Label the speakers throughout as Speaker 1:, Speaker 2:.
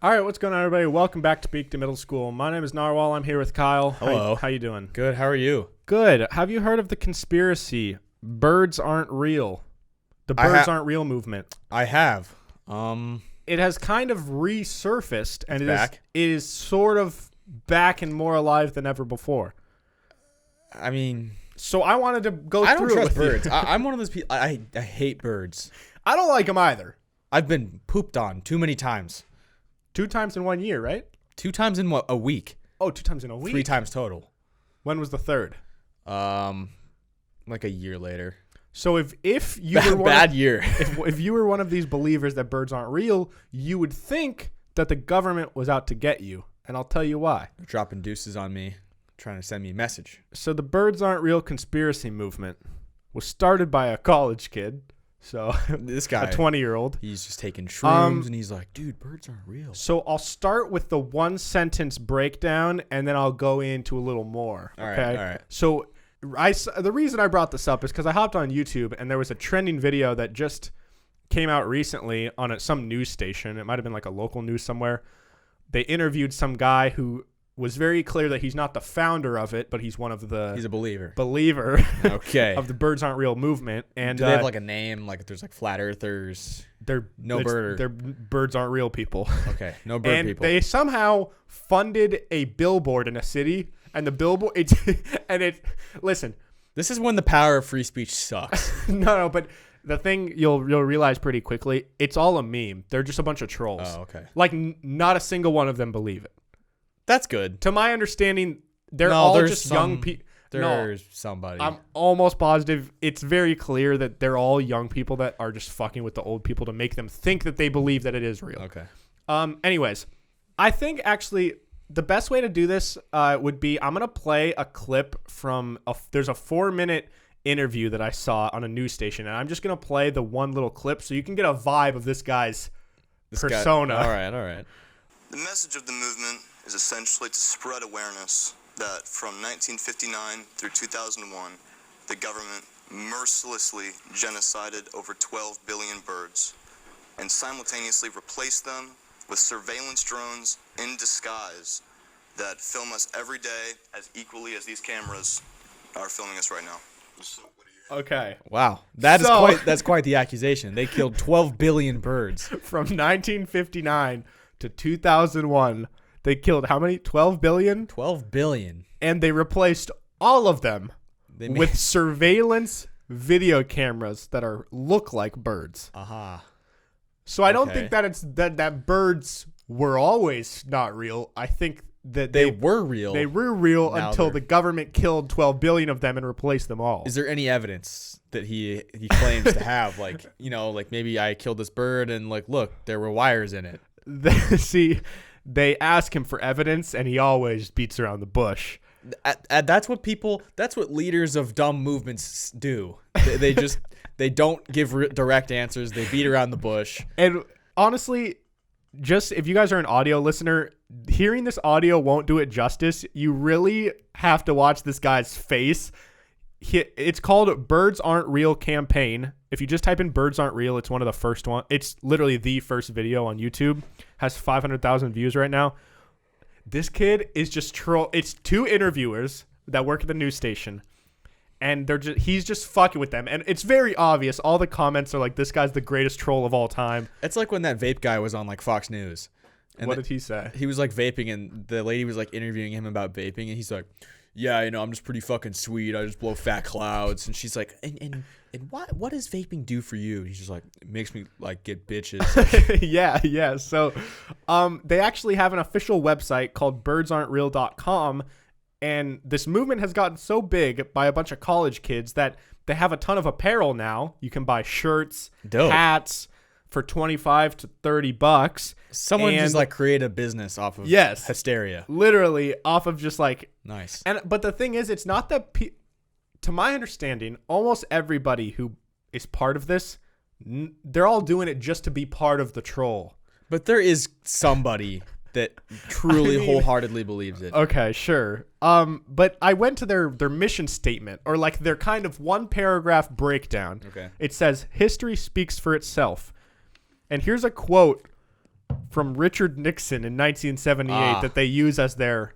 Speaker 1: All right, what's going on, everybody? Welcome back to Peak to Middle School. My name is Narwhal. I'm here with Kyle.
Speaker 2: Hello.
Speaker 1: How you doing?
Speaker 2: Good. How are you?
Speaker 1: Good. Have you heard of the conspiracy? Birds aren't real. The birds aren't real movement.
Speaker 2: I have.
Speaker 1: It has kind of resurfaced, and
Speaker 2: back.
Speaker 1: It is sort of back and more alive than ever before.
Speaker 2: I mean,
Speaker 1: so I wanted to go
Speaker 2: I
Speaker 1: through
Speaker 2: don't
Speaker 1: it
Speaker 2: trust
Speaker 1: with
Speaker 2: birds.
Speaker 1: you.
Speaker 2: I'm one of those people. I hate birds.
Speaker 1: I don't like them either.
Speaker 2: I've been pooped on too many times.
Speaker 1: 2 times in 1 year, right?
Speaker 2: 2 times in a week.
Speaker 1: Oh, 2 times in a week?
Speaker 2: 3 times total.
Speaker 1: When was the third?
Speaker 2: Like a year later.
Speaker 1: So if you were
Speaker 2: bad year.
Speaker 1: if you were one of these believers that birds aren't real, you would think that the government was out to get you, and I'll tell you why.
Speaker 2: They're dropping deuces on me, trying to send me a message.
Speaker 1: So the birds aren't real conspiracy movement was started by a college kid. So
Speaker 2: This guy,
Speaker 1: a 20-year-old.
Speaker 2: he's just taking shrooms, and he's like, dude, birds aren't real.
Speaker 1: So I'll start with the 1-sentence breakdown, and then I'll go into a little more. Okay.
Speaker 2: All right.
Speaker 1: So the reason I brought this up is because I hopped on YouTube, and there was a trending video that just came out recently on some news station. It might have been like a local news somewhere. They interviewed some guy who was very clear that he's not the founder of it, but he's one of the...
Speaker 2: He's a believer.
Speaker 1: Okay. Of the birds aren't real movement. And
Speaker 2: do they have like a name? Like if there's like flat earthers? They're
Speaker 1: birds aren't real people.
Speaker 2: Okay. No bird people.
Speaker 1: And they somehow funded a billboard in a city, and the billboard... Listen.
Speaker 2: This is when the power of free speech sucks.
Speaker 1: No, but... The thing you'll realize pretty quickly, it's all a meme. They're just a bunch of trolls.
Speaker 2: Oh, okay.
Speaker 1: Like, not a single one of them believe it.
Speaker 2: That's good.
Speaker 1: To my understanding, they're all just young people.
Speaker 2: There's somebody.
Speaker 1: I'm almost positive it's very clear that they're all young people that are just fucking with the old people to make them think that they believe that it is real.
Speaker 2: Okay.
Speaker 1: Anyways, I think actually the best way to do this would be I'm going to play a clip from there's a 4-minute interview that I saw on a news station, and I'm just going to play the one little clip so you can get a vibe of this guy's persona.
Speaker 2: All right.
Speaker 3: The message of the movement is essentially to spread awareness that from 1959 through 2001, the government mercilessly genocided over 12 billion birds and simultaneously replaced them with surveillance drones in disguise that film us every day as equally as these cameras are filming us right now.
Speaker 1: Okay.
Speaker 2: Wow. That's quite the accusation. They killed 12 billion birds.
Speaker 1: From 1959 to 2001, they killed how many? 12 billion?
Speaker 2: 12 billion.
Speaker 1: And they replaced all of them with surveillance video cameras that look like birds.
Speaker 2: Aha.
Speaker 1: So I don't think that it's that birds were always not real. I think that
Speaker 2: they were real.
Speaker 1: They were real until the government killed 12 billion of them and replaced them all.
Speaker 2: Is there any evidence that he claims to have? Like, like maybe I killed this bird and like, look, there were wires in it.
Speaker 1: See, they ask him for evidence and he always beats around the bush.
Speaker 2: That's what leaders of dumb movements do. They don't give direct answers. They beat around the bush.
Speaker 1: And honestly, just if you guys are an audio listener, hearing this audio won't do it justice. You really have to watch this guy's face. It's called Birds Aren't Real Campaign. If you just type in Birds Aren't Real, it's one of the first one. It's literally the first video on YouTube. Has 500,000 views right now. This kid is just troll. It's 2 interviewers that work at the news station. And he's just fucking with them. And it's very obvious. All the comments are like, this guy's the greatest troll of all time.
Speaker 2: It's like when that vape guy was on like Fox News. And
Speaker 1: what did he say?
Speaker 2: He was like vaping, and the lady was like interviewing him about vaping, and he's like, yeah, I'm just pretty fucking sweet. I just blow fat clouds. And she's like, and what does vaping do for you? And he's just like, it makes me like get bitches.
Speaker 1: Yeah. So they actually have an official website called birdsaren'treal.com. And this movement has gotten so big by a bunch of college kids that they have a ton of apparel now. You can buy shirts, hats for $25 to $30.
Speaker 2: Someone just like create a business off of hysteria.
Speaker 1: Literally off of just like
Speaker 2: nice.
Speaker 1: But the thing is, it's not that to my understanding, almost everybody who is part of this, they're all doing it just to be part of the troll.
Speaker 2: But there is somebody that truly wholeheartedly believes it.
Speaker 1: Okay, sure. But I went to their mission statement, or like their kind of 1-paragraph breakdown.
Speaker 2: Okay.
Speaker 1: It says, history speaks for itself. And here's a quote from Richard Nixon in 1978 that they use as their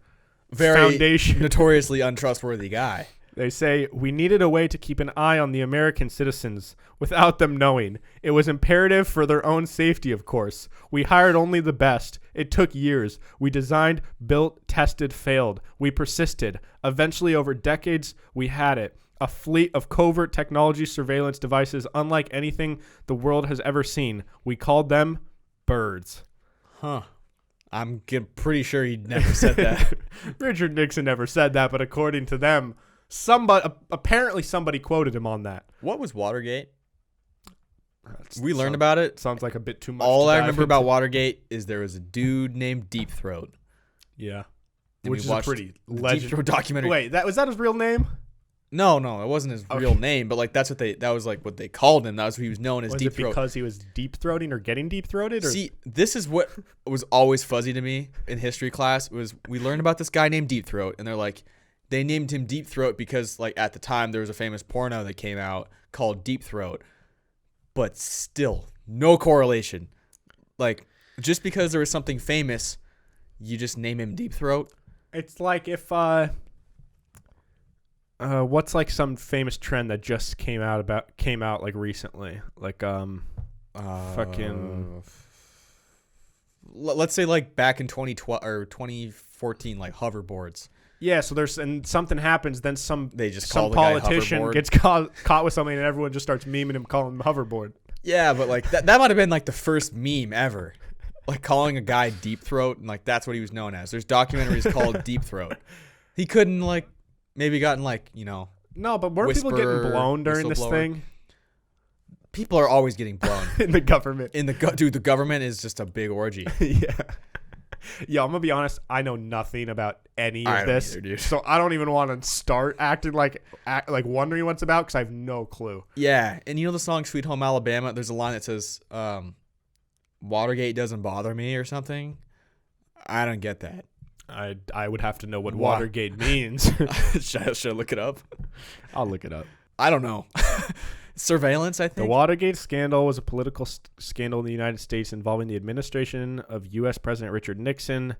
Speaker 2: Very
Speaker 1: foundation.
Speaker 2: notoriously untrustworthy guy.
Speaker 1: They say, we needed a way to keep an eye on the American citizens without them knowing. It was imperative for their own safety, of course. We hired only the best. It took years. We designed, built, tested, failed. We persisted. Eventually, over decades, we had it. A fleet of covert technology surveillance devices unlike anything the world has ever seen. We called them birds.
Speaker 2: Huh. I'm pretty sure he never said that.
Speaker 1: Richard Nixon never said that, but according to them, apparently somebody quoted him on that.
Speaker 2: What was Watergate? We learned about it.
Speaker 1: Sounds like a bit too much.
Speaker 2: All
Speaker 1: to
Speaker 2: I
Speaker 1: dive
Speaker 2: remember
Speaker 1: into.
Speaker 2: about Watergate is there was a dude named Deep Throat.
Speaker 1: Yeah.
Speaker 2: And
Speaker 1: Which
Speaker 2: we
Speaker 1: is a
Speaker 2: watched
Speaker 1: pretty
Speaker 2: the Deep
Speaker 1: legendary
Speaker 2: Throat documentary.
Speaker 1: Wait, was that his real name?
Speaker 2: No, it wasn't his real name, but like that was like what they called him. That was what he was known as.
Speaker 1: Was
Speaker 2: Deep
Speaker 1: it
Speaker 2: Throat.
Speaker 1: because he was deep throating or getting deep throated?
Speaker 2: See, this is what was always fuzzy to me in history class. Was we learned about this guy named Deep Throat, and they're like, they named him Deep Throat because like at the time there was a famous porno that came out called Deep Throat, but still no correlation. Like just because there was something famous, you just name him Deep Throat.
Speaker 1: It's like if what's like some famous trend that just came out like recently, like fucking.
Speaker 2: Let's say like back in 2012 or 2014, like hoverboards.
Speaker 1: Yeah, so something happens, then some politician
Speaker 2: hoverboard.
Speaker 1: gets caught with something, and everyone just starts memeing him, calling him hoverboard.
Speaker 2: Yeah, but like that might have been like the first meme ever, like calling a guy Deep Throat, and like that's what he was known as. There's documentaries called Deep Throat. He couldn't like maybe gotten like
Speaker 1: No, but weren't people getting blown during this thing?
Speaker 2: People are always getting blown
Speaker 1: in the government.
Speaker 2: Dude, the government is just a big orgy.
Speaker 1: Yeah. Yo, I'm gonna be honest. I know nothing about any of this,
Speaker 2: either, dude.
Speaker 1: So I don't even want to start acting like wondering what's about because I have no clue.
Speaker 2: Yeah, and you know the song "Sweet Home Alabama"? There's a line that says, "Watergate doesn't bother me" or something. I don't get that.
Speaker 1: I would have to know what Watergate means.
Speaker 2: Should I look it up?
Speaker 1: I'll look it up.
Speaker 2: I don't know. Surveillance, I think.
Speaker 1: The Watergate scandal was a political scandal in the United States involving the administration of U.S. President Richard Nixon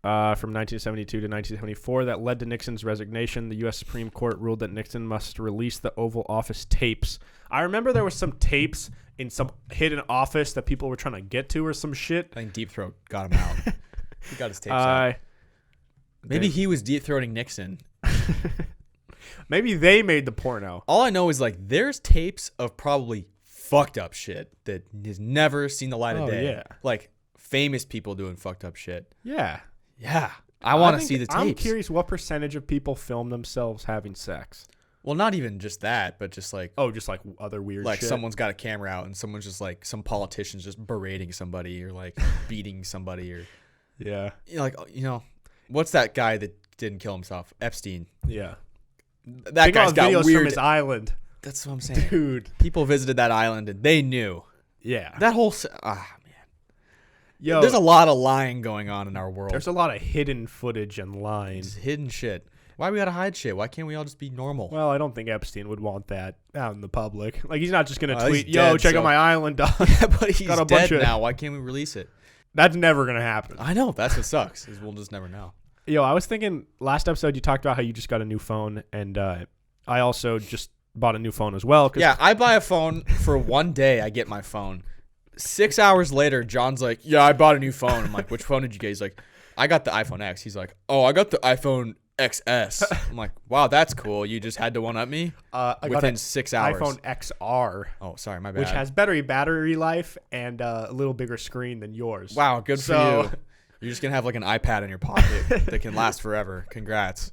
Speaker 1: from 1972 to 1974 that led to Nixon's resignation. The U.S. Supreme Court ruled that Nixon must release the Oval Office tapes. I remember there was some tapes in some hidden office that people were trying to get to or some shit.
Speaker 2: I think Deep Throat got him out. He got his tapes out. Maybe he was deep throating Nixon.
Speaker 1: Maybe they made the porno.
Speaker 2: All I know is like there's tapes of probably fucked up shit that has never seen the light of day.
Speaker 1: Yeah.
Speaker 2: Like famous people doing fucked up shit.
Speaker 1: Yeah.
Speaker 2: Yeah. I want to see the tapes.
Speaker 1: I'm curious what percentage of people film themselves having sex.
Speaker 2: Well, not even just that, but just like
Speaker 1: just like other weird
Speaker 2: like
Speaker 1: shit.
Speaker 2: someone's got a camera out and someone's just like some politician's just berating somebody or like beating somebody or
Speaker 1: yeah.
Speaker 2: What's that guy that didn't kill himself? Epstein.
Speaker 1: Yeah.
Speaker 2: That guy's got
Speaker 1: videos
Speaker 2: weird
Speaker 1: from his island.
Speaker 2: That's what I'm saying.
Speaker 1: Dude.
Speaker 2: People visited that island and they knew.
Speaker 1: Yeah.
Speaker 2: That whole man.
Speaker 1: Yo,
Speaker 2: there's a lot of lying going on in our world.
Speaker 1: There's a lot of hidden footage and lying.
Speaker 2: It's hidden shit. Why we gotta hide shit? Why can't we all just be normal?
Speaker 1: Well, I don't think Epstein would want that out in the public. Like, he's not just going to
Speaker 2: He's
Speaker 1: tweet, yo,
Speaker 2: dead,
Speaker 1: check
Speaker 2: so-
Speaker 1: out my island, dog.
Speaker 2: Yeah, but he's
Speaker 1: Got a
Speaker 2: dead
Speaker 1: bunch of-
Speaker 2: now. Why can't we release it?
Speaker 1: That's never going to happen.
Speaker 2: I know. That's what sucks. Is we'll just never know.
Speaker 1: Yo, I was thinking last episode you talked about how you just got a new phone, and I also just bought a new phone as well.
Speaker 2: Yeah, I buy a phone for one day. I get my phone. 6 hours later, John's like, yeah, I bought a new phone. I'm like, which phone did you get? He's like, I got the iPhone X. He's like, oh, I got the iPhone XS. I'm like, wow, that's cool. You just had to one-up me within 6 hours.
Speaker 1: iPhone XR.
Speaker 2: Oh, sorry, my bad.
Speaker 1: Which has better battery life and a little bigger screen than yours.
Speaker 2: Wow, good for you. You're just going to have like an iPad in your pocket that can last forever. Congrats.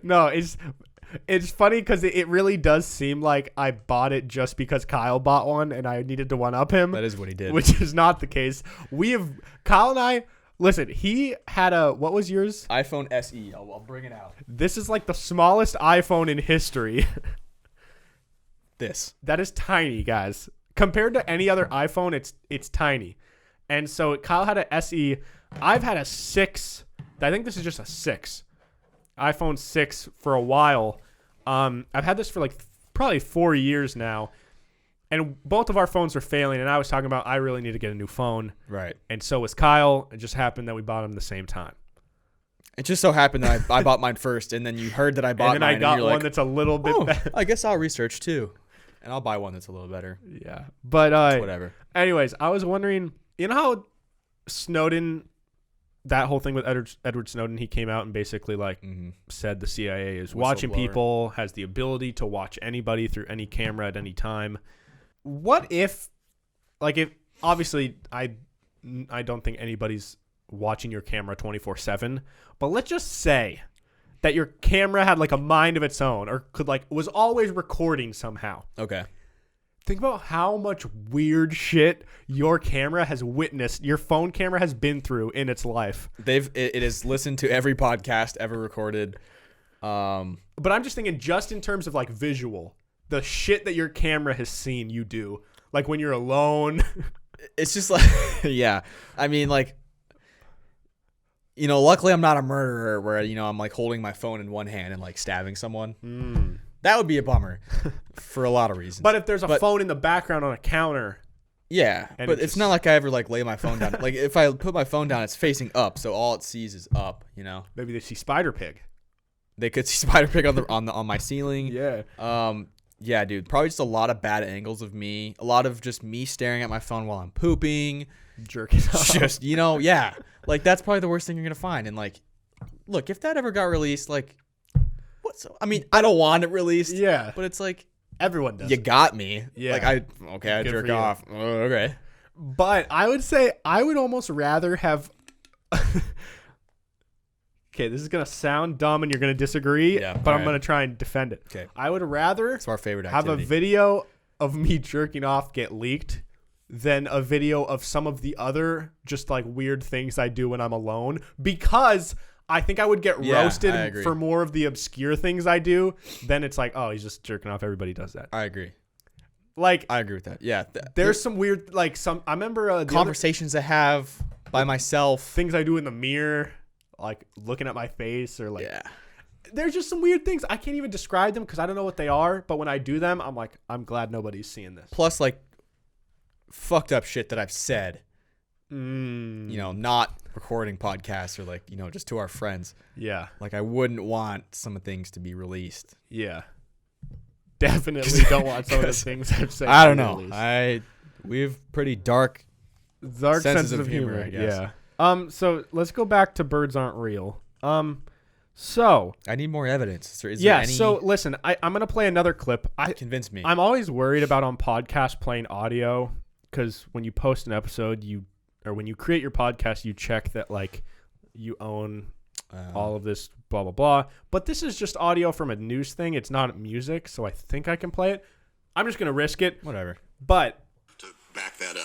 Speaker 1: No, it's funny because it really does seem like I bought it just because Kyle bought one and I needed to one-up him.
Speaker 2: That is what he did.
Speaker 1: Which is not the case. Kyle and I, listen, he had what was yours?
Speaker 2: iPhone SE. I'll bring it out.
Speaker 1: This is like the smallest iPhone in history. That is tiny, guys. Compared to any other iPhone, it's tiny. And so Kyle had a SE. I've had a 6. I think this is just a 6. iPhone 6 for a while. I've had this for like probably 4 years now. and both of our phones were failing, and I was talking about I really need to get a new phone.
Speaker 2: Right.
Speaker 1: And so was Kyle. It just happened that we bought them the same time.
Speaker 2: It just so happened that I bought mine first, and then you heard that I bought
Speaker 1: And then
Speaker 2: mine.
Speaker 1: I got
Speaker 2: and you're
Speaker 1: one
Speaker 2: like,
Speaker 1: that's a little bit better.
Speaker 2: I guess I'll research too. And I'll buy one that's a little better.
Speaker 1: Yeah. But
Speaker 2: Whatever.
Speaker 1: anyways, I was wondering, you know how Snowden, that whole thing with Edward Snowden, he came out and basically like said the CIA is watching people, has the ability to watch anybody through any camera at any time. What if, like, if obviously I don't think anybody's watching your camera 24/7, but let's just say that your camera had like a mind of its own, or could like was always recording somehow.
Speaker 2: Okay.
Speaker 1: Think about how much weird shit your camera has witnessed, your phone camera has been through in its life.
Speaker 2: It has listened to every podcast ever recorded.
Speaker 1: But I'm just thinking, just in terms of like visual, the shit that your camera has seen you do, like when you're alone.
Speaker 2: It's just like, yeah. I mean, like, you know, luckily I'm not a murderer where, you know, I'm like holding my phone in one hand and like stabbing someone. That would be a bummer for a lot of reasons.
Speaker 1: But if there's a phone in the background on a counter.
Speaker 2: Yeah,
Speaker 1: and
Speaker 2: but it's not like I ever like lay my phone down. Like if I put my phone down, it's facing up, so all it sees is up, you know.
Speaker 1: Maybe they see Spider Pig.
Speaker 2: They could see Spider Pig on my ceiling.
Speaker 1: Yeah.
Speaker 2: Yeah, dude. Probably just a lot of bad angles of me. A lot of just me staring at my phone while I'm pooping.
Speaker 1: Jerking off.
Speaker 2: Just, you know, yeah. Like that's probably the worst thing you're gonna find. And like, look, if that ever got released, like, I mean, I don't want it released.
Speaker 1: Yeah.
Speaker 2: But it's like
Speaker 1: everyone does.
Speaker 2: You got me.
Speaker 1: Yeah.
Speaker 2: Like I
Speaker 1: Good
Speaker 2: jerk
Speaker 1: for you.
Speaker 2: off. Okay.
Speaker 1: But I would say I would almost rather have. Okay, this is gonna sound dumb and you're gonna disagree.
Speaker 2: Yeah,
Speaker 1: but I'm
Speaker 2: alright.
Speaker 1: gonna try and defend it.
Speaker 2: Okay.
Speaker 1: I would rather
Speaker 2: It's our favorite
Speaker 1: have
Speaker 2: activity.
Speaker 1: a video of me jerking off get leaked than a video of some of the other just like weird things I do when I'm alone, because I think I would get
Speaker 2: Yeah, I
Speaker 1: roasted
Speaker 2: agree.
Speaker 1: for more of the obscure things I do. Then it's like, oh, he's just jerking off. Everybody does that.
Speaker 2: I agree.
Speaker 1: Like,
Speaker 2: I agree with that. Yeah.
Speaker 1: there's some weird, like some. I remember the other
Speaker 2: conversations I have by myself.
Speaker 1: things I do in the mirror, like looking at my face, or like.
Speaker 2: Yeah.
Speaker 1: There's just some weird things. I can't even describe them because I don't know what they are. But when I do them, I'm like, I'm glad nobody's seeing this.
Speaker 2: Plus, like, fucked up shit that I've said. You know, not recording podcasts or like, you know, just to our friends.
Speaker 1: Yeah.
Speaker 2: Like, I wouldn't want some of things to be released.
Speaker 1: Yeah. Definitely don't want some of the things I've said.
Speaker 2: I
Speaker 1: to
Speaker 2: don't
Speaker 1: be
Speaker 2: know.
Speaker 1: released.
Speaker 2: We have pretty dark.
Speaker 1: Dark
Speaker 2: senses
Speaker 1: sense
Speaker 2: of
Speaker 1: of humor,
Speaker 2: humor, I guess.
Speaker 1: Yeah. So let's go back to birds aren't real. So
Speaker 2: I need more evidence. Is there
Speaker 1: yeah.
Speaker 2: any...
Speaker 1: So listen, I'm gonna play another clip.
Speaker 2: Convince me.
Speaker 1: I'm always worried about on podcasts playing audio, because when you post an episode, when you create your podcast, you check that like you own all of this, blah blah blah. But this is just audio from a news thing. It's not music, so I think I can play it. I'm just gonna risk it.
Speaker 2: Whatever.
Speaker 1: But
Speaker 3: To back that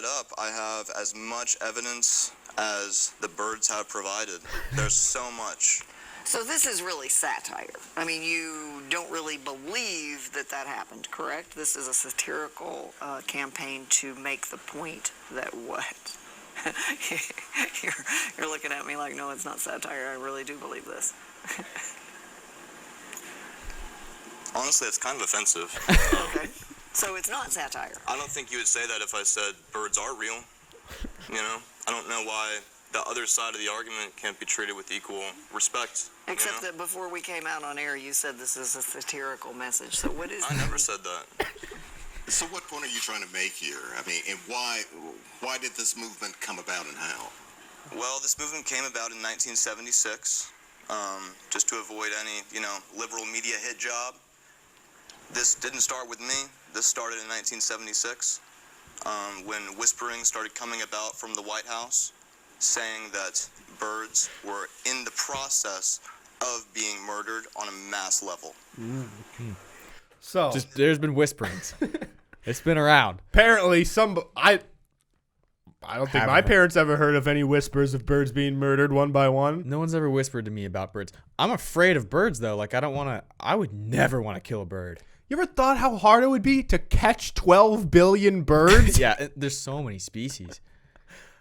Speaker 3: up, I have as much evidence as the birds have provided. There's so much.
Speaker 4: So this is really satire. I mean, you don't really believe that happened, correct? This is a satirical campaign to make the point that what? You're looking at me like, no, it's not satire. I really do believe this.
Speaker 3: Honestly, it's kind of offensive.
Speaker 4: Okay. So it's not satire.
Speaker 3: I don't think you would say that if I said birds are real. You know? I don't know why the other side of the argument can't be treated with equal respect.
Speaker 4: Except that before we came out on air, you said this is a satirical message. So what is
Speaker 3: I never said that.
Speaker 5: So what point are you trying to make here? I mean, and why did this movement come about and how?
Speaker 3: Well, this movement came about in 1976, just to avoid any, liberal media hit job. This didn't start with me. This started in 1976, when whispering started coming about from the White House, saying that birds were in the process of being murdered on a mass level.
Speaker 1: so
Speaker 2: There's been whisperings. It's been around.
Speaker 1: apparently I don't think
Speaker 2: Haven't
Speaker 1: my
Speaker 2: heard.
Speaker 1: parents ever heard of any whispers of birds being murdered one by one.
Speaker 2: No one's ever whispered to me about birds. I'm afraid of birds, though. Like, I would never want to kill a bird.
Speaker 1: You ever thought how hard it would be to catch 12 billion birds?
Speaker 2: Yeah, there's so many species.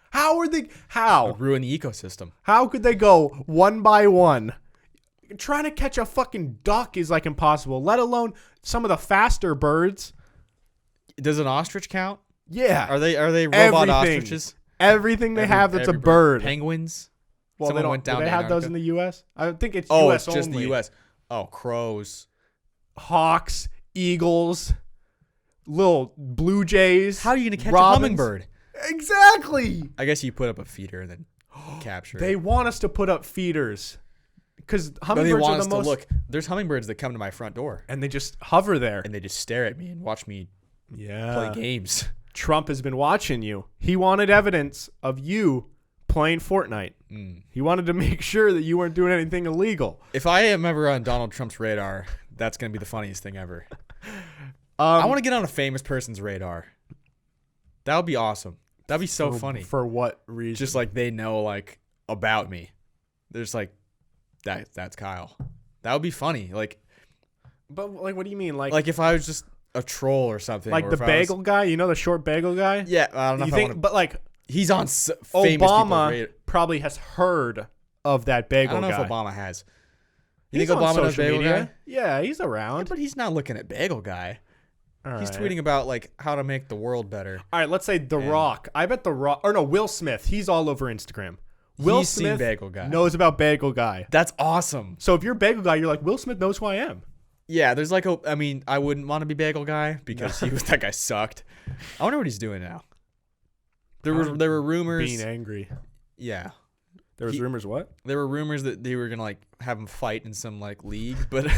Speaker 1: How are they?
Speaker 2: It
Speaker 1: How?
Speaker 2: would ruin the ecosystem.
Speaker 1: How could they go one by one? Trying to catch a fucking duck is like impossible, let alone some of the faster birds.
Speaker 2: Does an ostrich count?
Speaker 1: Yeah.
Speaker 2: Are they robot
Speaker 1: Everything.
Speaker 2: ostriches?
Speaker 1: Everything they have that's a bird.
Speaker 2: Penguins.
Speaker 1: Well,
Speaker 2: Someone
Speaker 1: they don't.
Speaker 2: went down
Speaker 1: do they
Speaker 2: to
Speaker 1: have those in
Speaker 2: Antarctica?
Speaker 1: the U.S.? I think it's
Speaker 2: Oh,
Speaker 1: U.S.
Speaker 2: it's just
Speaker 1: only.
Speaker 2: the U.S. Oh, crows.
Speaker 1: Hawks, eagles, little blue jays.
Speaker 2: How are you gonna catch
Speaker 1: robins.
Speaker 2: a hummingbird?
Speaker 1: Exactly.
Speaker 2: I guess you put up a feeder and then capture
Speaker 1: They
Speaker 2: it.
Speaker 1: want us to put up feeders because
Speaker 2: But they
Speaker 1: hummingbirds
Speaker 2: want
Speaker 1: are
Speaker 2: us
Speaker 1: the
Speaker 2: to
Speaker 1: most.
Speaker 2: look. There's hummingbirds that come to my front door
Speaker 1: And they just hover there.
Speaker 2: and they just stare at me and watch me
Speaker 1: Yeah.
Speaker 2: play games.
Speaker 1: Trump has been watching you. He wanted evidence of you playing Fortnite. He wanted to make sure that you weren't doing anything illegal.
Speaker 2: If I am ever on Donald Trump's radar, that's gonna be the funniest thing ever. I want to get on a famous person's radar. That would be awesome. That'd be so funny.
Speaker 1: For what reason?
Speaker 2: Just like they know like about me. There's like that's Kyle. That would be funny. Like
Speaker 1: But like, what do you mean?
Speaker 2: like if I was just a troll or something.
Speaker 1: Like
Speaker 2: or
Speaker 1: the
Speaker 2: if I was-
Speaker 1: bagel guy? You know the short bagel guy?
Speaker 2: Yeah, I don't know
Speaker 1: You
Speaker 2: if I
Speaker 1: think?
Speaker 2: want to.
Speaker 1: But like
Speaker 2: He's on famous
Speaker 1: Obama
Speaker 2: people's
Speaker 1: probably has heard of that
Speaker 2: I
Speaker 1: bagel
Speaker 2: don't know
Speaker 1: guy.
Speaker 2: if Obama has. You
Speaker 1: He's
Speaker 2: think
Speaker 1: on
Speaker 2: Obama knows
Speaker 1: social
Speaker 2: Bagel
Speaker 1: media.
Speaker 2: Guy?
Speaker 1: Yeah, he's
Speaker 2: Yeah,
Speaker 1: around.
Speaker 2: but he's not looking at Bagel Guy.
Speaker 1: All
Speaker 2: He's
Speaker 1: right.
Speaker 2: tweeting about like how to make the world better.
Speaker 1: All right, let's say The Rock. I bet The Rock, or no, Will Smith. He's all over Instagram. Will
Speaker 2: He's seen
Speaker 1: Smith
Speaker 2: Bagel Guy.
Speaker 1: knows about Bagel Guy.
Speaker 2: That's awesome.
Speaker 1: So if you're Bagel Guy, you're like, Will Smith knows who I am.
Speaker 2: Yeah, there's like I mean, I wouldn't want to be Bagel Guy because that guy sucked. I wonder what he's doing now. There were rumors.
Speaker 1: Being angry.
Speaker 2: Yeah,
Speaker 1: There was rumors what?
Speaker 2: there were rumors that they were gonna like have him fight in some like league, but
Speaker 1: I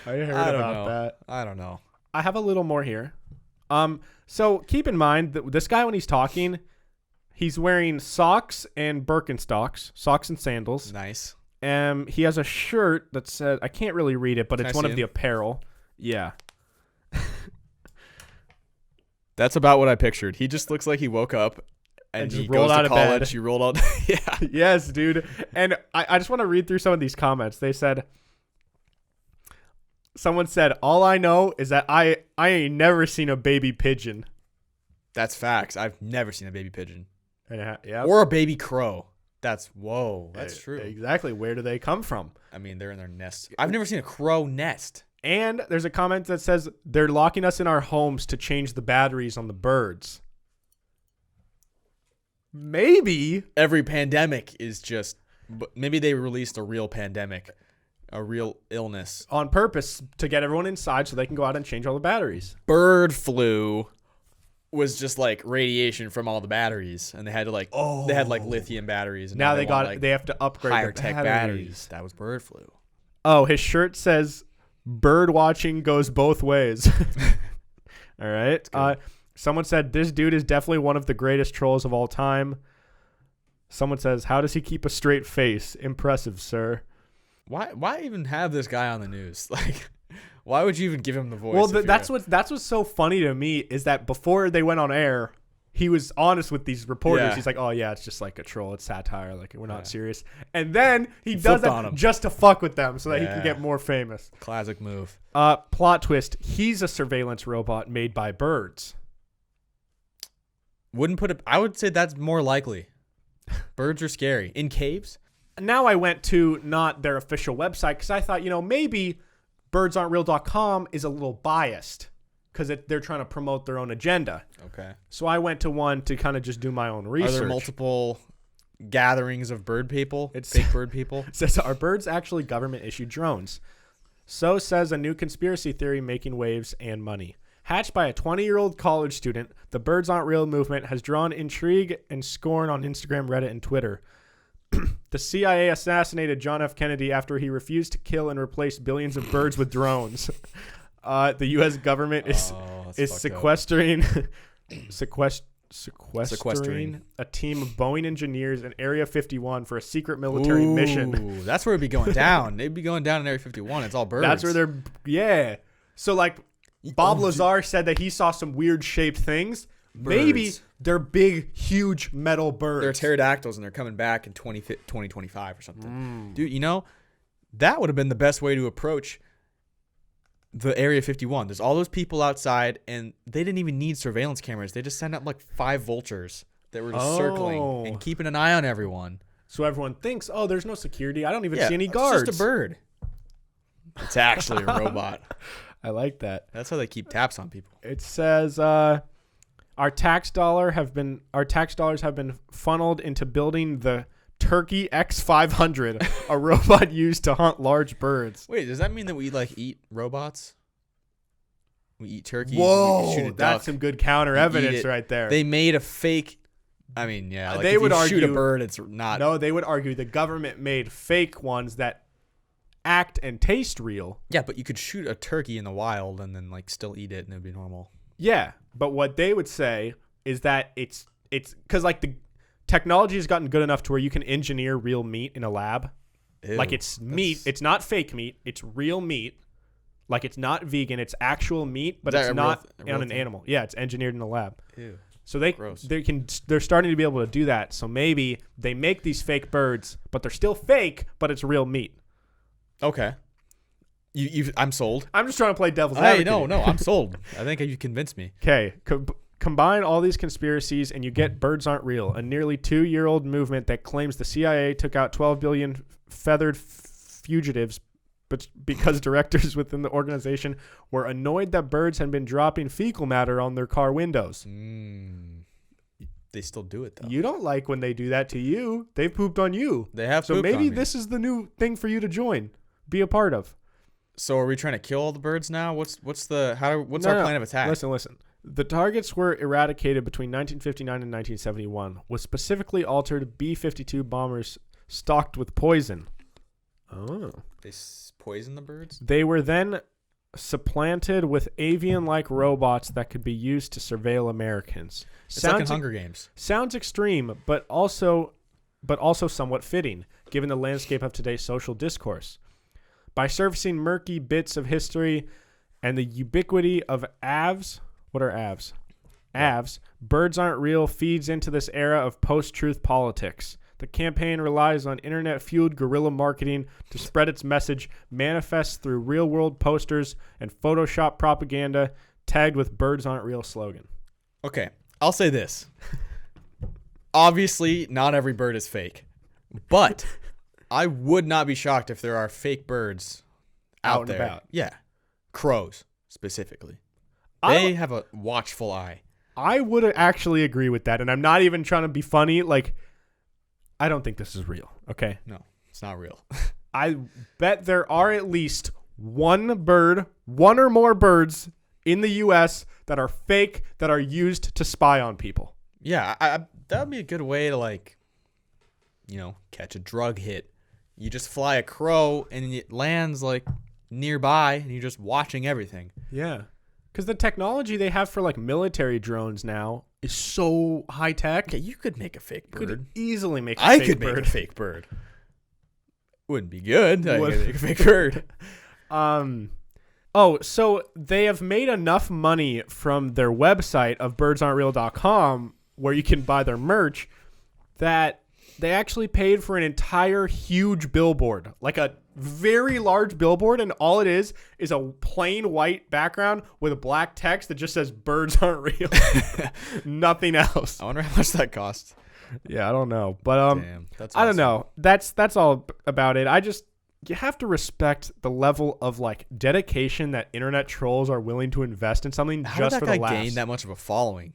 Speaker 1: heard
Speaker 2: I don't
Speaker 1: about
Speaker 2: know.
Speaker 1: that.
Speaker 2: I don't know.
Speaker 1: I have a little more here. So keep in mind that this guy, when he's talking, he's wearing socks and Birkenstocks, socks and sandals.
Speaker 2: Nice.
Speaker 1: He has a shirt that says, I can't really read it, but
Speaker 2: Can
Speaker 1: it's
Speaker 2: I
Speaker 1: one
Speaker 2: see
Speaker 1: of the
Speaker 2: it?
Speaker 1: apparel. Yeah.
Speaker 2: That's about what I pictured. He just looks like he woke up and
Speaker 1: just
Speaker 2: he
Speaker 1: rolled
Speaker 2: goes
Speaker 1: out
Speaker 2: to
Speaker 1: of bed.
Speaker 2: college. He rolled out. Yeah.
Speaker 1: Yes, dude. And I just want to read through some of these comments. They said, someone said, all I know is that I ain't never seen a baby pigeon.
Speaker 2: That's facts. I've never seen a baby pigeon
Speaker 1: And yeah.
Speaker 2: or a baby crow. That's true.
Speaker 1: Exactly. Where do they come from?
Speaker 2: I mean, they're in their nests. I've never seen a crow nest.
Speaker 1: And there's a comment that says they're locking us in our homes to change the batteries on the birds. Maybe.
Speaker 2: Every pandemic is just. But maybe they released a real pandemic, a real illness.
Speaker 1: On purpose to get everyone inside so they can go out and change all the batteries.
Speaker 2: Bird flu was just like radiation from all the batteries, and they had to like they had like lithium batteries. And
Speaker 1: Now they
Speaker 2: want, like,
Speaker 1: they have to upgrade
Speaker 2: higher
Speaker 1: the
Speaker 2: tech batteries. That was bird flu.
Speaker 1: Oh, his shirt says bird watching goes both ways. All right. Someone said this dude is definitely one of the greatest trolls of all time. Someone says, how does he keep a straight face? Impressive, sir.
Speaker 2: Why even have this guy on the news? Like, why would you even give him the voice?
Speaker 1: Well, that's what's so funny to me is that before they went on air, he was honest with these reporters.
Speaker 2: Yeah.
Speaker 1: He's like, "Oh yeah, it's just like a troll. It's satire. Like we're not serious." And then he does
Speaker 2: flipped on
Speaker 1: that
Speaker 2: 'em.
Speaker 1: just to fuck with them so that he can
Speaker 2: Yeah.
Speaker 1: get more famous.
Speaker 2: classic move.
Speaker 1: Plot twist: he's a surveillance robot made by birds.
Speaker 2: Wouldn't put it. I would say that's more likely. Birds are scary in caves.
Speaker 1: Now I went to not their official website because I thought, maybe birdsaren'treal.com is a little biased because they're trying to promote their own agenda.
Speaker 2: Okay.
Speaker 1: So I went to one to kind of just do my own research.
Speaker 2: Are there multiple gatherings of bird people?
Speaker 1: It's-
Speaker 2: Fake bird people.
Speaker 1: It says, are birds actually government-issued drones? So says a new conspiracy theory making waves and money. Hatched by a 20-year-old college student, the Birds Aren't Real movement has drawn intrigue and scorn on Instagram, Reddit, and Twitter. The CIA assassinated John F. Kennedy after he refused to kill and replace billions of birds with drones. The U.S. government is
Speaker 2: that's
Speaker 1: sequestering
Speaker 2: Sequestering.
Speaker 1: a team of Boeing engineers in Area 51 for a secret military mission.
Speaker 2: Ooh, that's where it'd be going down. They'd be going down in Area 51. It's all birds.
Speaker 1: That's where they're, yeah. So like Bob Lazar said that he saw some weird shaped things. Maybe
Speaker 2: Birds.
Speaker 1: they're big, huge metal birds.
Speaker 2: They're pterodactyls, and they're coming back in 2025 or something. Dude, that would have been the best way to approach the Area 51. There's all those people outside, and they didn't even need surveillance cameras. They just sent up like 5 vultures that were just circling and keeping an eye on everyone.
Speaker 1: So everyone thinks, oh, there's no security. I don't even see any
Speaker 2: It's
Speaker 1: guards.
Speaker 2: just a bird. It's actually a robot.
Speaker 1: I like that.
Speaker 2: That's how they keep tabs on people.
Speaker 1: It says our tax dollars have been funneled into building the Turkey X500, a robot used to hunt large birds.
Speaker 2: Wait, does that mean that we like eat robots? We eat turkeys.
Speaker 1: Whoa,
Speaker 2: we shoot a
Speaker 1: that's
Speaker 2: duck,
Speaker 1: some good counter
Speaker 2: we eat
Speaker 1: evidence
Speaker 2: it.
Speaker 1: right there.
Speaker 2: They made a fake. I mean, yeah. Like
Speaker 1: They
Speaker 2: if
Speaker 1: would
Speaker 2: you
Speaker 1: argue
Speaker 2: shoot a bird, it's not.
Speaker 1: No, they would argue the government made fake ones that act and taste real.
Speaker 2: Yeah, but you could shoot a turkey in the wild and then like still eat it and it'd be normal.
Speaker 1: Yeah, but what they would say is that it's because like the technology has gotten good enough to where you can engineer real meat in a lab.
Speaker 2: Ew,
Speaker 1: Like it's meat. It's not fake meat. It's real meat. Like it's not vegan. It's actual meat, but
Speaker 2: Is that
Speaker 1: it's
Speaker 2: a
Speaker 1: not
Speaker 2: real
Speaker 1: on an
Speaker 2: thing?
Speaker 1: animal. Yeah, it's engineered in a lab.
Speaker 2: Ew.
Speaker 1: So
Speaker 2: Gross.
Speaker 1: they're starting to be able to do that. So maybe they make these fake birds, but they're still fake, but it's real meat.
Speaker 2: Okay. I'm sold.
Speaker 1: I'm just trying to play devil's
Speaker 2: Hey,
Speaker 1: advocate.
Speaker 2: no, I'm sold. I think you convinced me.
Speaker 1: Okay, combine all these conspiracies and you get Birds Aren't Real, a nearly 2-year-old movement that claims the CIA took out 12 billion feathered fugitives, but because directors within the organization were annoyed that birds had been dropping fecal matter on their car windows.
Speaker 2: They still do it though.
Speaker 1: You don't like when they do that to you. They've pooped on you.
Speaker 2: They have
Speaker 1: So
Speaker 2: pooped
Speaker 1: maybe
Speaker 2: on me.
Speaker 1: this is the new thing for you to join, be a part of.
Speaker 2: So are we trying to kill all the birds now? What's our
Speaker 1: No.
Speaker 2: plan of attack?
Speaker 1: Listen. The targets were eradicated between 1959 and 1971, with specifically altered B-52 bombers stocked with poison. Oh.
Speaker 2: They poison the birds?
Speaker 1: They were then supplanted with avian-like robots that could be used to surveil Americans.
Speaker 2: It's like in Hunger Games.
Speaker 1: Sounds extreme, but also somewhat fitting, given the landscape of today's social discourse. By surfacing murky bits of history and the ubiquity of AVs, what are AVs? AVs, Birds Aren't Real feeds into this era of post-truth politics. The campaign relies on internet-fueled guerrilla marketing to spread its message, manifests through real-world posters and Photoshop propaganda tagged with Birds Aren't Real slogan.
Speaker 2: Okay, I'll say this. Obviously, not every bird is fake, but I would not be shocked if there are fake birds
Speaker 1: Out
Speaker 2: out
Speaker 1: and
Speaker 2: there.
Speaker 1: about.
Speaker 2: Yeah, crows specifically.
Speaker 1: I
Speaker 2: They
Speaker 1: don't-
Speaker 2: have a watchful eye.
Speaker 1: I would actually agree with that, and I'm not even trying to be funny. Like, I don't think this is real, okay?
Speaker 2: No, it's not real.
Speaker 1: I bet there are at least one or more birds in the U.S. that are fake, that are used to spy on people.
Speaker 2: Yeah, that would be a good way to catch a drug hit. You just fly a crow and it lands like nearby and you're just watching everything.
Speaker 1: Yeah. Because the technology they have for like military drones now is so high tech.
Speaker 2: Okay, you could make a fake bird.
Speaker 1: Could easily make a
Speaker 2: I
Speaker 1: fake
Speaker 2: could
Speaker 1: bird.
Speaker 2: make a fake bird. Wouldn't be good. I
Speaker 1: Would-
Speaker 2: could make a fake bird.
Speaker 1: So they have made enough money from their website of birdsaren'treal.com where you can buy their merch that they actually paid for an entire huge billboard, like a very large billboard, and all it is a plain white background with a black text that just says birds aren't real. Nothing else.
Speaker 2: I wonder how much that costs.
Speaker 1: Yeah, I don't know. But
Speaker 2: Damn, that's
Speaker 1: I don't
Speaker 2: awesome.
Speaker 1: know. That's all about it. You have to respect the level of like dedication that internet trolls are willing to invest in something
Speaker 2: How
Speaker 1: just
Speaker 2: did
Speaker 1: for
Speaker 2: that
Speaker 1: the
Speaker 2: guy
Speaker 1: laughs.
Speaker 2: gain that much of a following?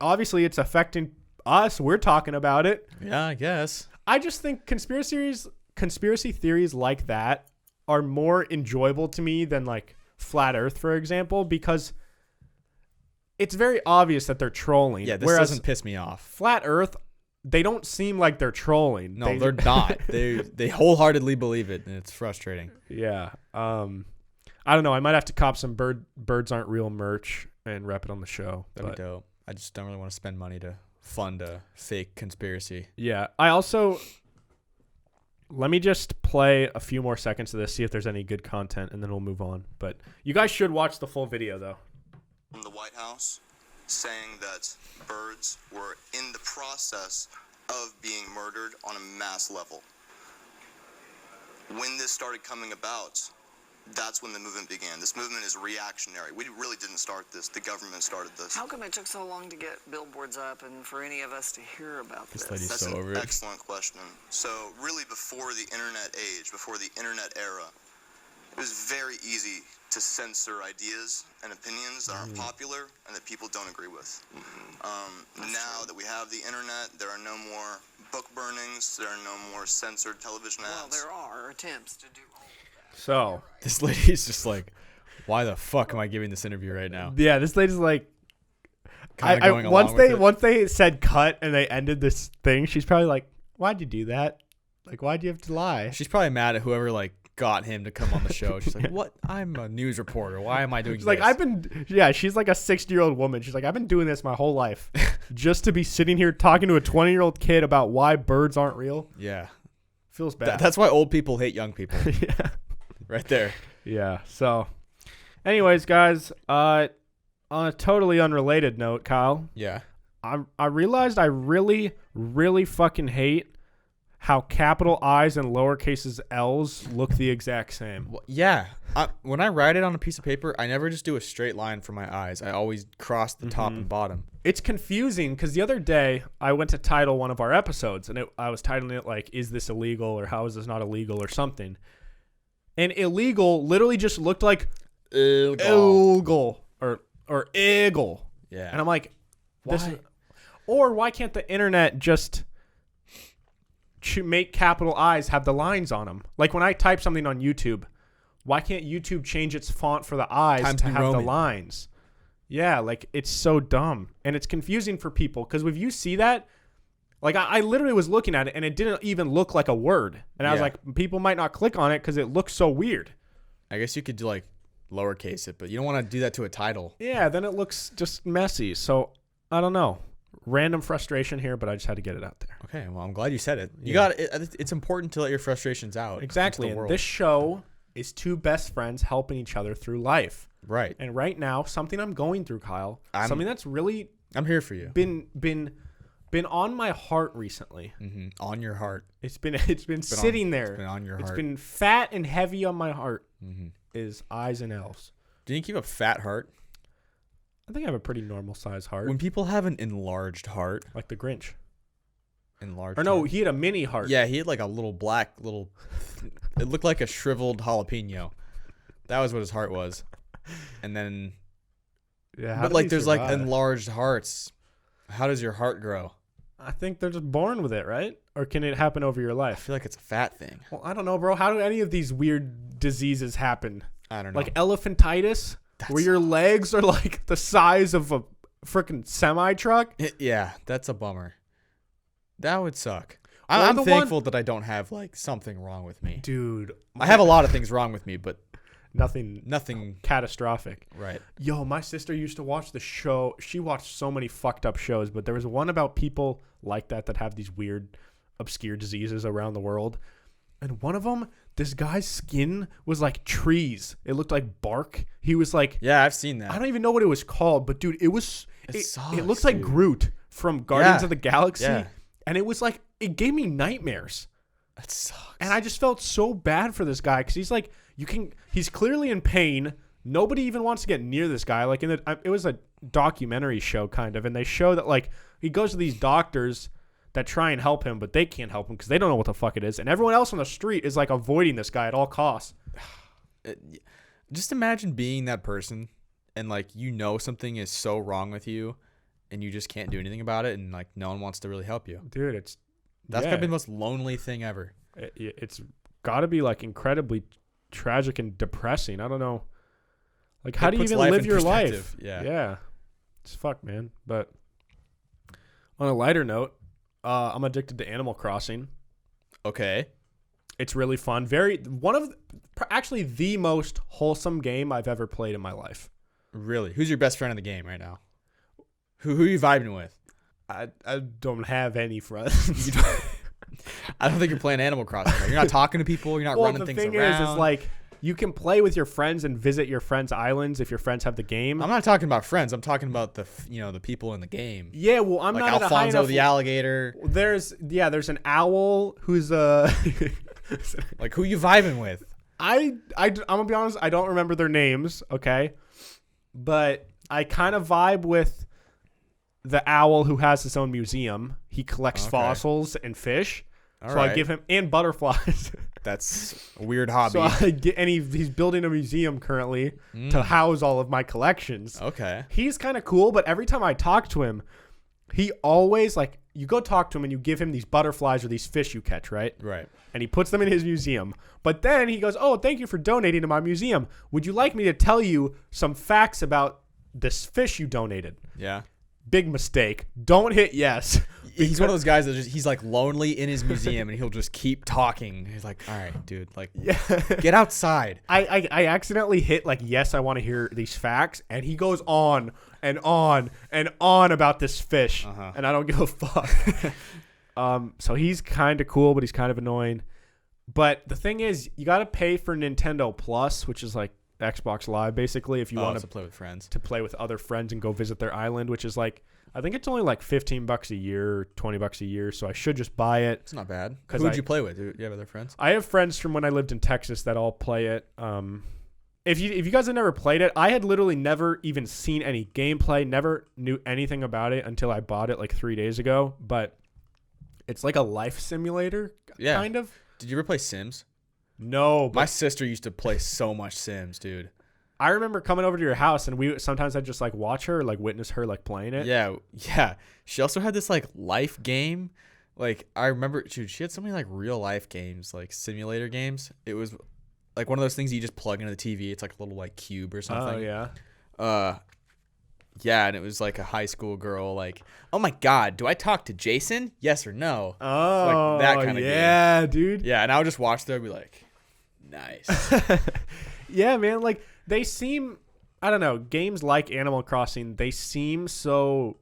Speaker 1: Obviously, it's affecting us. We're talking about it.
Speaker 2: Yeah, I guess.
Speaker 1: I just think conspiracy theories like that are more enjoyable to me than like flat Earth, for example, because it's very obvious that they're trolling.
Speaker 2: Yeah, this
Speaker 1: whereas
Speaker 2: doesn't piss me off.
Speaker 1: flat Earth, they don't seem like they're trolling.
Speaker 2: No, they're not. They wholeheartedly believe it, and it's frustrating.
Speaker 1: Yeah. I don't know. I might have to cop some Birds Aren't Real merch and rep it on the show.
Speaker 2: That'd
Speaker 1: but
Speaker 2: be dope. I just don't really want to spend money to fund a fake conspiracy.
Speaker 1: yeah, I also let me just play a few more seconds of this, see if there's any good content, and then we'll move on. But you guys should watch the full video, though.
Speaker 3: From the White House saying that birds were in the process of being murdered on a mass level. When this started coming about, that's when the movement began. This movement is reactionary. We really didn't start this. The government started this.
Speaker 4: How come it took so long to get billboards up and for any of us to hear about this?
Speaker 2: lady's
Speaker 3: That's
Speaker 2: so over
Speaker 3: an
Speaker 2: it.
Speaker 3: excellent question. So really before the internet age, before the internet era, it was very easy to censor ideas and opinions that aren't popular and that people don't agree with. Now that we have the internet, there are no more book burnings, there are no more censored television ads.
Speaker 4: Well, there are attempts to do all of that.
Speaker 1: So
Speaker 2: This lady's just like, why the fuck am I giving this interview right now?
Speaker 1: yeah, this lady's like,
Speaker 2: Kinda going
Speaker 1: once
Speaker 2: along with
Speaker 1: they
Speaker 2: it.
Speaker 1: once they said cut and they ended this thing, she's probably like, why'd you do that? Like, why'd you have to lie?
Speaker 2: She's probably mad at whoever like got him to come on the show. She's like, what? I'm a news reporter. Why am I doing
Speaker 1: She's
Speaker 2: this?
Speaker 1: like, she's like a 60-year-old woman. She's like, I've been doing this my whole life just to be sitting here talking to a 20-year-old kid about why birds aren't real.
Speaker 2: Yeah.
Speaker 1: Feels bad.
Speaker 2: That's why old people hate young people.
Speaker 1: yeah.
Speaker 2: Right there.
Speaker 1: Yeah. So, anyways, guys, on a totally unrelated note, Kyle,
Speaker 2: Yeah.
Speaker 1: I realized I really, really fucking hate how capital I's and lowercase L's look the exact same.
Speaker 2: Well, yeah. When I write it on a piece of paper, I never just do a straight line for my eyes. I always cross the top and bottom.
Speaker 1: It's confusing because the other day I went to title one of our episodes and I was titling it like, is this illegal or how is this not illegal or something. And illegal literally just looked like illegal or eagle.
Speaker 2: Yeah.
Speaker 1: And I'm like,
Speaker 2: Why?
Speaker 1: Why can't the internet just make capital I's have the lines on them? Like when I type something on YouTube, why can't YouTube change its font for the I's
Speaker 2: Times
Speaker 1: to
Speaker 2: New
Speaker 1: have the
Speaker 2: Roman.
Speaker 1: lines? Yeah, like it's so dumb. And it's confusing for people because if you see that, like I literally was looking at it and it didn't even look like a word. And I was
Speaker 2: Yeah.
Speaker 1: like, people might not click on it because it looks so weird.
Speaker 2: I guess you could do like lowercase it, but you don't want to do that to a title.
Speaker 1: Yeah, then it looks just messy. So I don't know. Random frustration here, but I just had to get it out there.
Speaker 2: Okay, well, I'm glad you said it. You
Speaker 1: Yeah.
Speaker 2: got it. It's important to let your frustrations out.
Speaker 1: Exactly.
Speaker 2: into the
Speaker 1: And
Speaker 2: world.
Speaker 1: this show is two best friends helping each other through life.
Speaker 2: Right.
Speaker 1: And right now, something I'm going through, Kyle, something that's really
Speaker 2: I'm here for you.
Speaker 1: been on my heart recently.
Speaker 2: On your heart.
Speaker 1: It's been sitting there.
Speaker 2: It's been on your
Speaker 1: It's
Speaker 2: heart.
Speaker 1: been fat and heavy on my heart. Is I's and L's.
Speaker 2: Do you keep a fat heart?
Speaker 1: I think I have a pretty normal size heart,
Speaker 2: When people have an enlarged heart,
Speaker 1: like the Grinch.
Speaker 2: enlarged.
Speaker 1: Or no,
Speaker 2: heart.
Speaker 1: he had a mini heart.
Speaker 2: Yeah, he had like a little black It looked like a shriveled jalapeno. That was what his heart was. And then,
Speaker 1: Yeah. how
Speaker 2: but
Speaker 1: did
Speaker 2: like
Speaker 1: he
Speaker 2: there's like
Speaker 1: survive?
Speaker 2: enlarged hearts. How does your heart grow?
Speaker 1: I think they're just born with it, right? Or can it happen over your
Speaker 2: I
Speaker 1: life?
Speaker 2: feel like it's a fat thing.
Speaker 1: Well, I don't know, bro. How do any of these weird diseases happen?
Speaker 2: I don't know.
Speaker 1: Like elephantitis, where your legs are like the size of a freaking semi truck.
Speaker 2: Yeah, that's a bummer. That would suck.
Speaker 1: Or
Speaker 2: I'm
Speaker 1: the one-
Speaker 2: thankful that I don't have like something wrong with me.
Speaker 1: Dude,
Speaker 2: I have a lot of things wrong with me, but
Speaker 1: nothing catastrophic.
Speaker 2: right.
Speaker 1: Yo, my sister used to watch the show. She watched so many fucked up shows, but there was one about people like that have these weird, obscure diseases around the world. And one of them, this guy's skin was like trees. It looked like bark. He was like,
Speaker 2: Yeah, I've seen that.
Speaker 1: I don't even know what it was called, but dude, it
Speaker 2: sucks,
Speaker 1: looked like
Speaker 2: dude.
Speaker 1: Groot from Guardians
Speaker 2: Yeah.
Speaker 1: of the Galaxy.
Speaker 2: Yeah.
Speaker 1: And it was like, it gave me nightmares.
Speaker 2: That sucks.
Speaker 1: And I just felt so bad for this guy because he's like, he's clearly in pain. Nobody even wants to get near this guy. Like it was a documentary show kind of, and they show that like he goes to these doctors that try and help him, but they can't help him because they don't know what the fuck it is. And everyone else on the street is like avoiding this guy at all costs.
Speaker 2: Just imagine being that person and like something is so wrong with you and you just can't do anything about it and like no one wants to really help you.
Speaker 1: Dude,
Speaker 2: That's gotta be the most lonely thing ever.
Speaker 1: It's got to be like incredibly tragic and depressing. I don't know. Like, how
Speaker 2: It
Speaker 1: do you
Speaker 2: puts
Speaker 1: even
Speaker 2: life
Speaker 1: live
Speaker 2: in
Speaker 1: your
Speaker 2: perspective.
Speaker 1: life?
Speaker 2: Yeah.
Speaker 1: Yeah. It's fucked, man. But on a lighter note, I'm addicted to Animal Crossing.
Speaker 2: Okay.
Speaker 1: It's really fun. Actually the most wholesome game I've ever played in my life.
Speaker 2: Really? Who's your best friend in the game right now? Who are you vibing with?
Speaker 1: I don't have any friends.
Speaker 2: I don't think you're playing Animal Crossing. Right? You're not talking to people. You're not
Speaker 1: Well,
Speaker 2: running
Speaker 1: the
Speaker 2: things
Speaker 1: thing
Speaker 2: around.
Speaker 1: is like you can play with your friends and visit your friends' islands if your friends have the game.
Speaker 2: I'm not talking about friends. I'm talking about the people in the game.
Speaker 1: Yeah, well, I'm
Speaker 2: Like
Speaker 1: not at a high
Speaker 2: Alfonso
Speaker 1: enough.
Speaker 2: the alligator.
Speaker 1: There's an owl who's
Speaker 2: Like who you vibing with?
Speaker 1: I'm gonna be honest, I don't remember their names, okay? But I kind of vibe with the owl who has his own museum. He collects
Speaker 2: Okay.
Speaker 1: fossils and fish. So I give him and butterflies.
Speaker 2: That's a weird hobby.
Speaker 1: So he's building a museum currently to house all of my collections.
Speaker 2: Okay.
Speaker 1: He's kind of cool, but every time I talk to him, he always like you go talk to him and you give him these butterflies or these fish you catch, right?
Speaker 2: Right.
Speaker 1: And he puts them in his museum. But then he goes, "Oh, thank you for donating to my museum. Would you like me to tell you some facts about this fish you donated?"
Speaker 2: Yeah.
Speaker 1: Big mistake. Don't hit yes.
Speaker 2: He's one of those guys that he's like lonely in his museum and he'll just keep talking. He's like, all right, dude, like, get outside.
Speaker 1: I accidentally hit like, yes, I want to hear these facts. And he goes on and on and on about this fish. And I don't give a fuck. So he's kind of cool, but he's kind of annoying. But the thing is, you got to pay for Nintendo Plus, which is like Xbox Live, basically, if you want
Speaker 2: to play with friends.
Speaker 1: To play with other friends and go visit their island, which is like, I think it's only like $15 a year or $20 a year, so I should just buy it.
Speaker 2: It's not bad. Who would you play with? Do you have other friends?
Speaker 1: I have friends from when I lived in Texas that all play it. If you guys have never played it, I had literally never even seen any gameplay, never knew anything about it until I bought it like 3 days ago. But it's like a life simulator, kind of.
Speaker 2: Did you ever play Sims?
Speaker 1: No.
Speaker 2: My sister used to play so much Sims, dude.
Speaker 1: I remember coming over to your house and sometimes I'd just like watch her, like witness her like playing it.
Speaker 2: Yeah. She also had this like life game. Like I remember, dude, she had so many like real life games, like simulator games. It was like one of those things you just plug into the TV. It's like a little like cube or something.
Speaker 1: Oh yeah.
Speaker 2: Yeah, and it was like a high school girl, like, oh my God, do I talk to Jason? Yes or no?
Speaker 1: Oh,
Speaker 2: like that kind of game.
Speaker 1: Yeah, dude.
Speaker 2: Yeah, and I would just watch them and be like, nice.
Speaker 1: Yeah, man. Like they seem, I don't know, games like Animal Crossing, they seem so,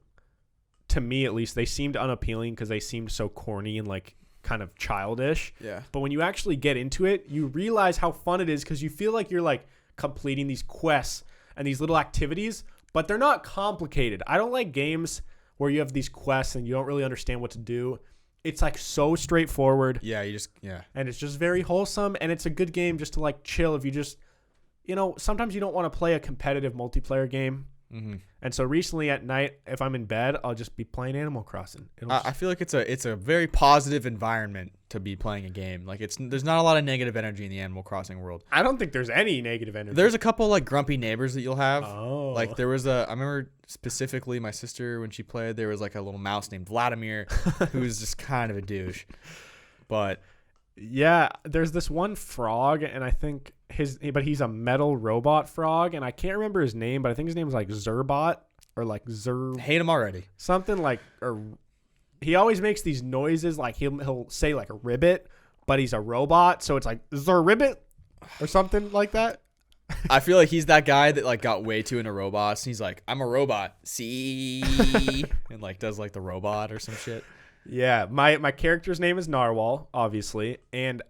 Speaker 1: to me at least, they seemed unappealing because they seemed so corny and like kind of childish.
Speaker 2: Yeah.
Speaker 1: But when you actually get into it, you realize how fun it is because you feel like you're like completing these quests and these little activities, but they're not complicated. I don't like games where you have these quests and you don't really understand what to do. It's like so straightforward.
Speaker 2: Yeah,
Speaker 1: And it's just very wholesome, and it's a good game just to like chill if you just, sometimes you don't want to play a competitive multiplayer game.
Speaker 2: Mm-hmm.
Speaker 1: And so recently at night, if I'm in bed, I'll just be playing Animal Crossing.
Speaker 2: I feel like it's a very positive environment to be playing a game. Like there's not a lot of negative energy in the Animal Crossing world.
Speaker 1: I don't think there's any negative energy.
Speaker 2: There's a couple like grumpy neighbors that you'll have.
Speaker 1: Oh.
Speaker 2: Like I remember specifically my sister when she played, there was like a little mouse named Vladimir who's just kind of a douche. But
Speaker 1: yeah, there's this one frog, and I think he's a metal robot frog, and I can't remember his name, but I think his name is like Zerbot or like
Speaker 2: hate him already.
Speaker 1: Something like, or he always makes these noises like he'll say like a ribbit, but he's a robot, so it's like Zerribbit or something like that.
Speaker 2: I feel like he's that guy that like got way too into robots. And he's like, I'm a robot, see, and like does like the robot or some shit.
Speaker 1: Yeah, my character's name is Narwhal, obviously, and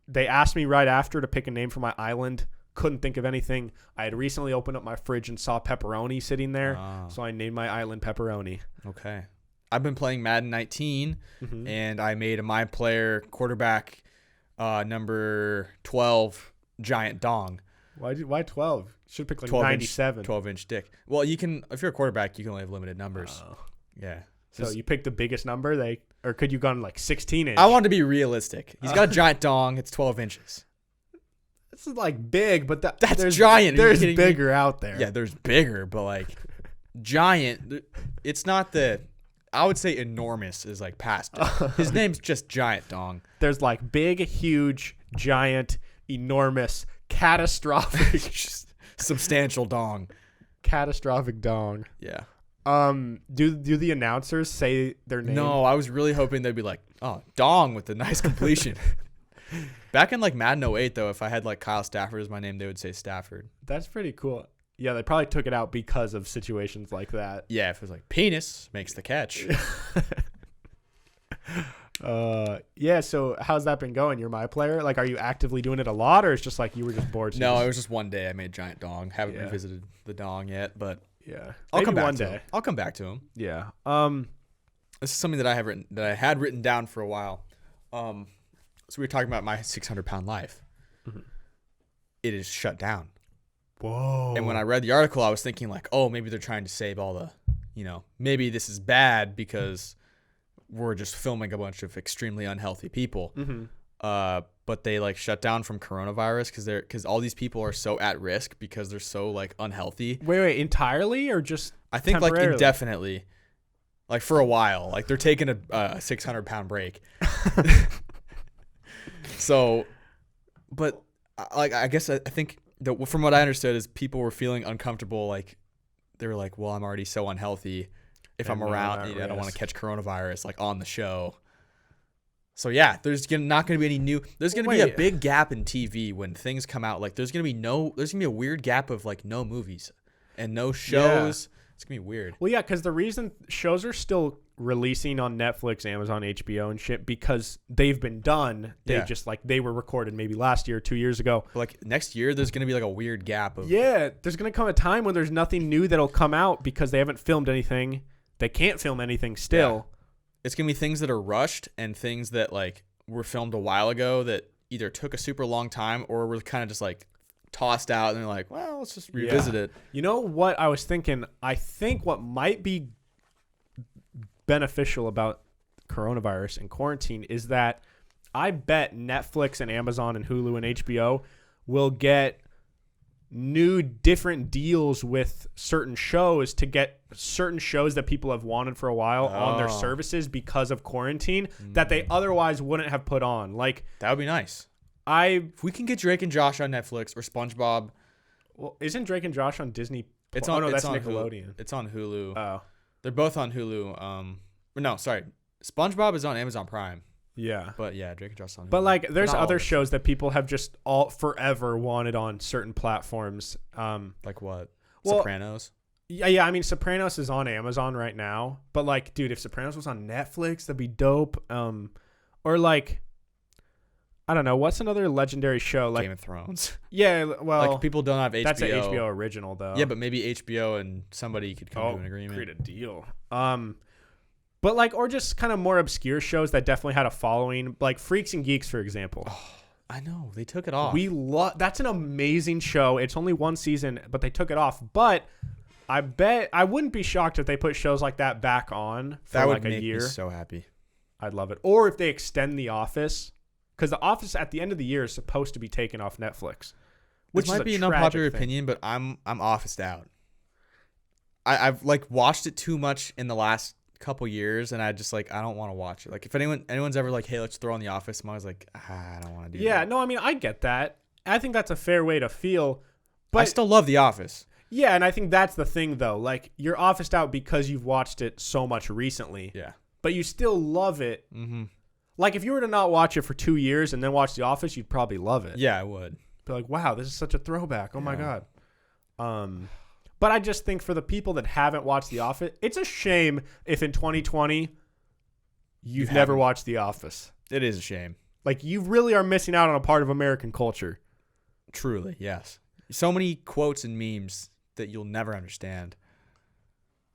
Speaker 1: they asked me right after to pick a name for my island. Couldn't think of anything. I had recently opened up my fridge and saw pepperoni sitting there, so I named my island Pepperoni.
Speaker 2: Okay. I've been playing Madden 19, and I made a my player quarterback number 12 giant dong.
Speaker 1: Why 12? Should pick like
Speaker 2: 97.
Speaker 1: 97.
Speaker 2: 12-inch dick. Well, you can, if you're a quarterback, you can only have limited numbers.
Speaker 1: Oh.
Speaker 2: Yeah.
Speaker 1: So you picked the biggest number, or could you gone like 16-inch?
Speaker 2: I want to be realistic. He's got a giant dong. It's 12 inches.
Speaker 1: This is like big, but
Speaker 2: that's giant.
Speaker 1: There's bigger out there.
Speaker 2: Yeah, there's bigger, but like giant. It's not I would say enormous is like past it. His name's just Giant Dong.
Speaker 1: There's like big, huge, giant, enormous, catastrophic,
Speaker 2: substantial dong.
Speaker 1: Catastrophic dong.
Speaker 2: Yeah.
Speaker 1: Do the announcers say their name?
Speaker 2: No, I was really hoping they'd be like, oh, dong with a nice completion. Back in like Madden 08 though, if I had like Kyle Stafford as my name, they would say Stafford.
Speaker 1: That's pretty cool. Yeah, they probably took it out because of situations like that.
Speaker 2: Yeah, if it was like penis makes the catch.
Speaker 1: Yeah, so how's that been going? You're my player? Like, are you actively doing it a lot, or it's just like you were just bored?
Speaker 2: No, it was just one day I made Giant Dong. Haven't revisited the dong yet, but
Speaker 1: yeah,
Speaker 2: I'll come back
Speaker 1: one
Speaker 2: to
Speaker 1: day.
Speaker 2: him. I'll come back to him.
Speaker 1: Yeah.
Speaker 2: This is something that I had written down for a while. So we were talking about my 600-pound life. Mm-hmm. It is shut down.
Speaker 1: Whoa.
Speaker 2: And when I read the article, I was thinking like, oh, maybe they're trying to save all the, maybe this is bad because were just filming a bunch of extremely unhealthy people.
Speaker 1: Mm-hmm.
Speaker 2: But they like shut down from coronavirus because all these people are so at risk because they're so like unhealthy.
Speaker 1: Wait, entirely or just
Speaker 2: I think like
Speaker 1: temporarily?
Speaker 2: indefinitely, like for a while, like they're taking a 600-pound break. So, but like I guess I think that from what I understood is people were feeling uncomfortable. Like they were like, well, I'm already so unhealthy. If I'm around, I don't want to catch coronavirus like on the show. So yeah, there's not going to be any new. There's going to be a big gap in TV when things come out. Like there's going to be a weird gap of like no movies and no shows. Yeah. It's going to be weird.
Speaker 1: Well, yeah, because the reason shows are still releasing on Netflix, Amazon, HBO, and shit because they've been done. They were recorded maybe last year, 2 years ago.
Speaker 2: But like next year, there's going to be like a weird gap of.
Speaker 1: Yeah, there's going to come a time when there's nothing new that'll come out because they haven't filmed anything. They can't film anything still.
Speaker 2: Yeah. It's going to be things that are rushed and things that like were filmed a while ago that either took a super long time or were kind of just like tossed out and they're like, well, let's just revisit it.
Speaker 1: You know what I was thinking? I think what might be beneficial about coronavirus and quarantine is that I bet Netflix and Amazon and Hulu and HBO will get new different deals with certain shows to get certain shows that people have wanted for a while on their services because of quarantine that they otherwise wouldn't have put on. Like
Speaker 2: that would be nice.
Speaker 1: If
Speaker 2: we can get Drake and Josh on Netflix or SpongeBob.
Speaker 1: Well, isn't Drake and Josh on Disney?
Speaker 2: It's on.
Speaker 1: That's
Speaker 2: on
Speaker 1: Nickelodeon.
Speaker 2: Hulu. It's on Hulu.
Speaker 1: Oh,
Speaker 2: they're both on Hulu. No, sorry. SpongeBob is on Amazon Prime.
Speaker 1: Yeah.
Speaker 2: But yeah, Drake and Josh on Hulu.
Speaker 1: But like there's other shows that people have just all forever wanted on certain platforms.
Speaker 2: Like what?
Speaker 1: Well,
Speaker 2: Sopranos?
Speaker 1: Yeah, I mean Sopranos is on Amazon right now. But like, dude, if Sopranos was on Netflix, that'd be dope. Or like I don't know, what's another legendary show? Like
Speaker 2: Game of Thrones.
Speaker 1: Yeah, well
Speaker 2: like people don't have HBO.
Speaker 1: That's an HBO original though.
Speaker 2: Yeah, but maybe HBO and somebody could come to an agreement.
Speaker 1: Create a deal. But like, or just kind of more obscure shows that definitely had a following, like Freaks and Geeks, for example.
Speaker 2: Oh, I know they took it off.
Speaker 1: That's an amazing show. It's only one season, but they took it off. But I bet I wouldn't be shocked if they put shows like that back on for
Speaker 2: that
Speaker 1: like
Speaker 2: would
Speaker 1: a
Speaker 2: make
Speaker 1: year.
Speaker 2: Me so happy.
Speaker 1: I'd love it. Or if they extend The Office, because The Office at the end of the year is supposed to be taken off Netflix.
Speaker 2: Which might be an unpopular opinion, but I'm Officed out. I've like watched it too much in the last couple years, and I just like I don't want to watch it. Like if anyone's ever like, hey, let's throw on The Office, I'm always like, I don't want to do that.
Speaker 1: Yeah, no, I mean I get that. I think that's a fair way to feel, but
Speaker 2: I still love The Office.
Speaker 1: Yeah, and I think that's the thing though. Like you're Officed out because you've watched it so much recently.
Speaker 2: Yeah,
Speaker 1: but you still love it.
Speaker 2: Mm-hmm.
Speaker 1: Like if you were to not watch it for 2 years and then watch The Office, you'd probably love it.
Speaker 2: Yeah, I would.
Speaker 1: Be like, wow, this is such a throwback. Oh my god. But I just think for the people that haven't watched The Office, it's a shame if in 2020 you've never watched The Office.
Speaker 2: It is a shame.
Speaker 1: Like you really are missing out on a part of American culture.
Speaker 2: Truly, yes. So many quotes and memes that you'll never understand.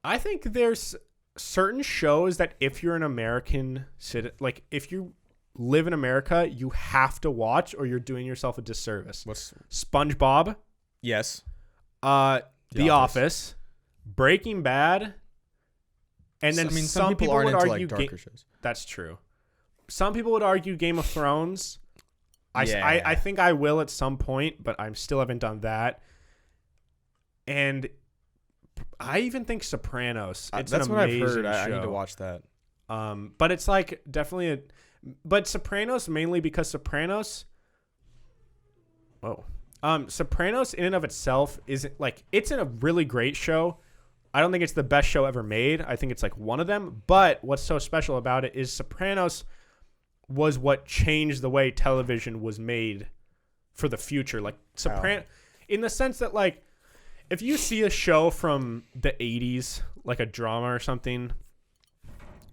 Speaker 1: I think there's certain shows that if you're an American citizen, like if you live in America, you have to watch or you're doing yourself a disservice.
Speaker 2: What's
Speaker 1: SpongeBob?
Speaker 2: Yes.
Speaker 1: The Office, Breaking Bad, and then some people
Speaker 2: aren't
Speaker 1: would
Speaker 2: into
Speaker 1: argue
Speaker 2: like darker shows.
Speaker 1: That's true. Some people would argue Game of Thrones.
Speaker 2: Yeah.
Speaker 1: I think I will at some point, but I still haven't done that. And I even think Sopranos.
Speaker 2: That's what I've heard. I need to watch that.
Speaker 1: But it's like definitely but Sopranos mainly because Sopranos. Sopranos in and of itself isn't like it's a really great show. I don't think it's the best show ever made. I think it's like one of them. But what's so special about it is Sopranos was what changed the way television was made for the future. Like in the sense that like if you see a show from the 80s, like a drama or something,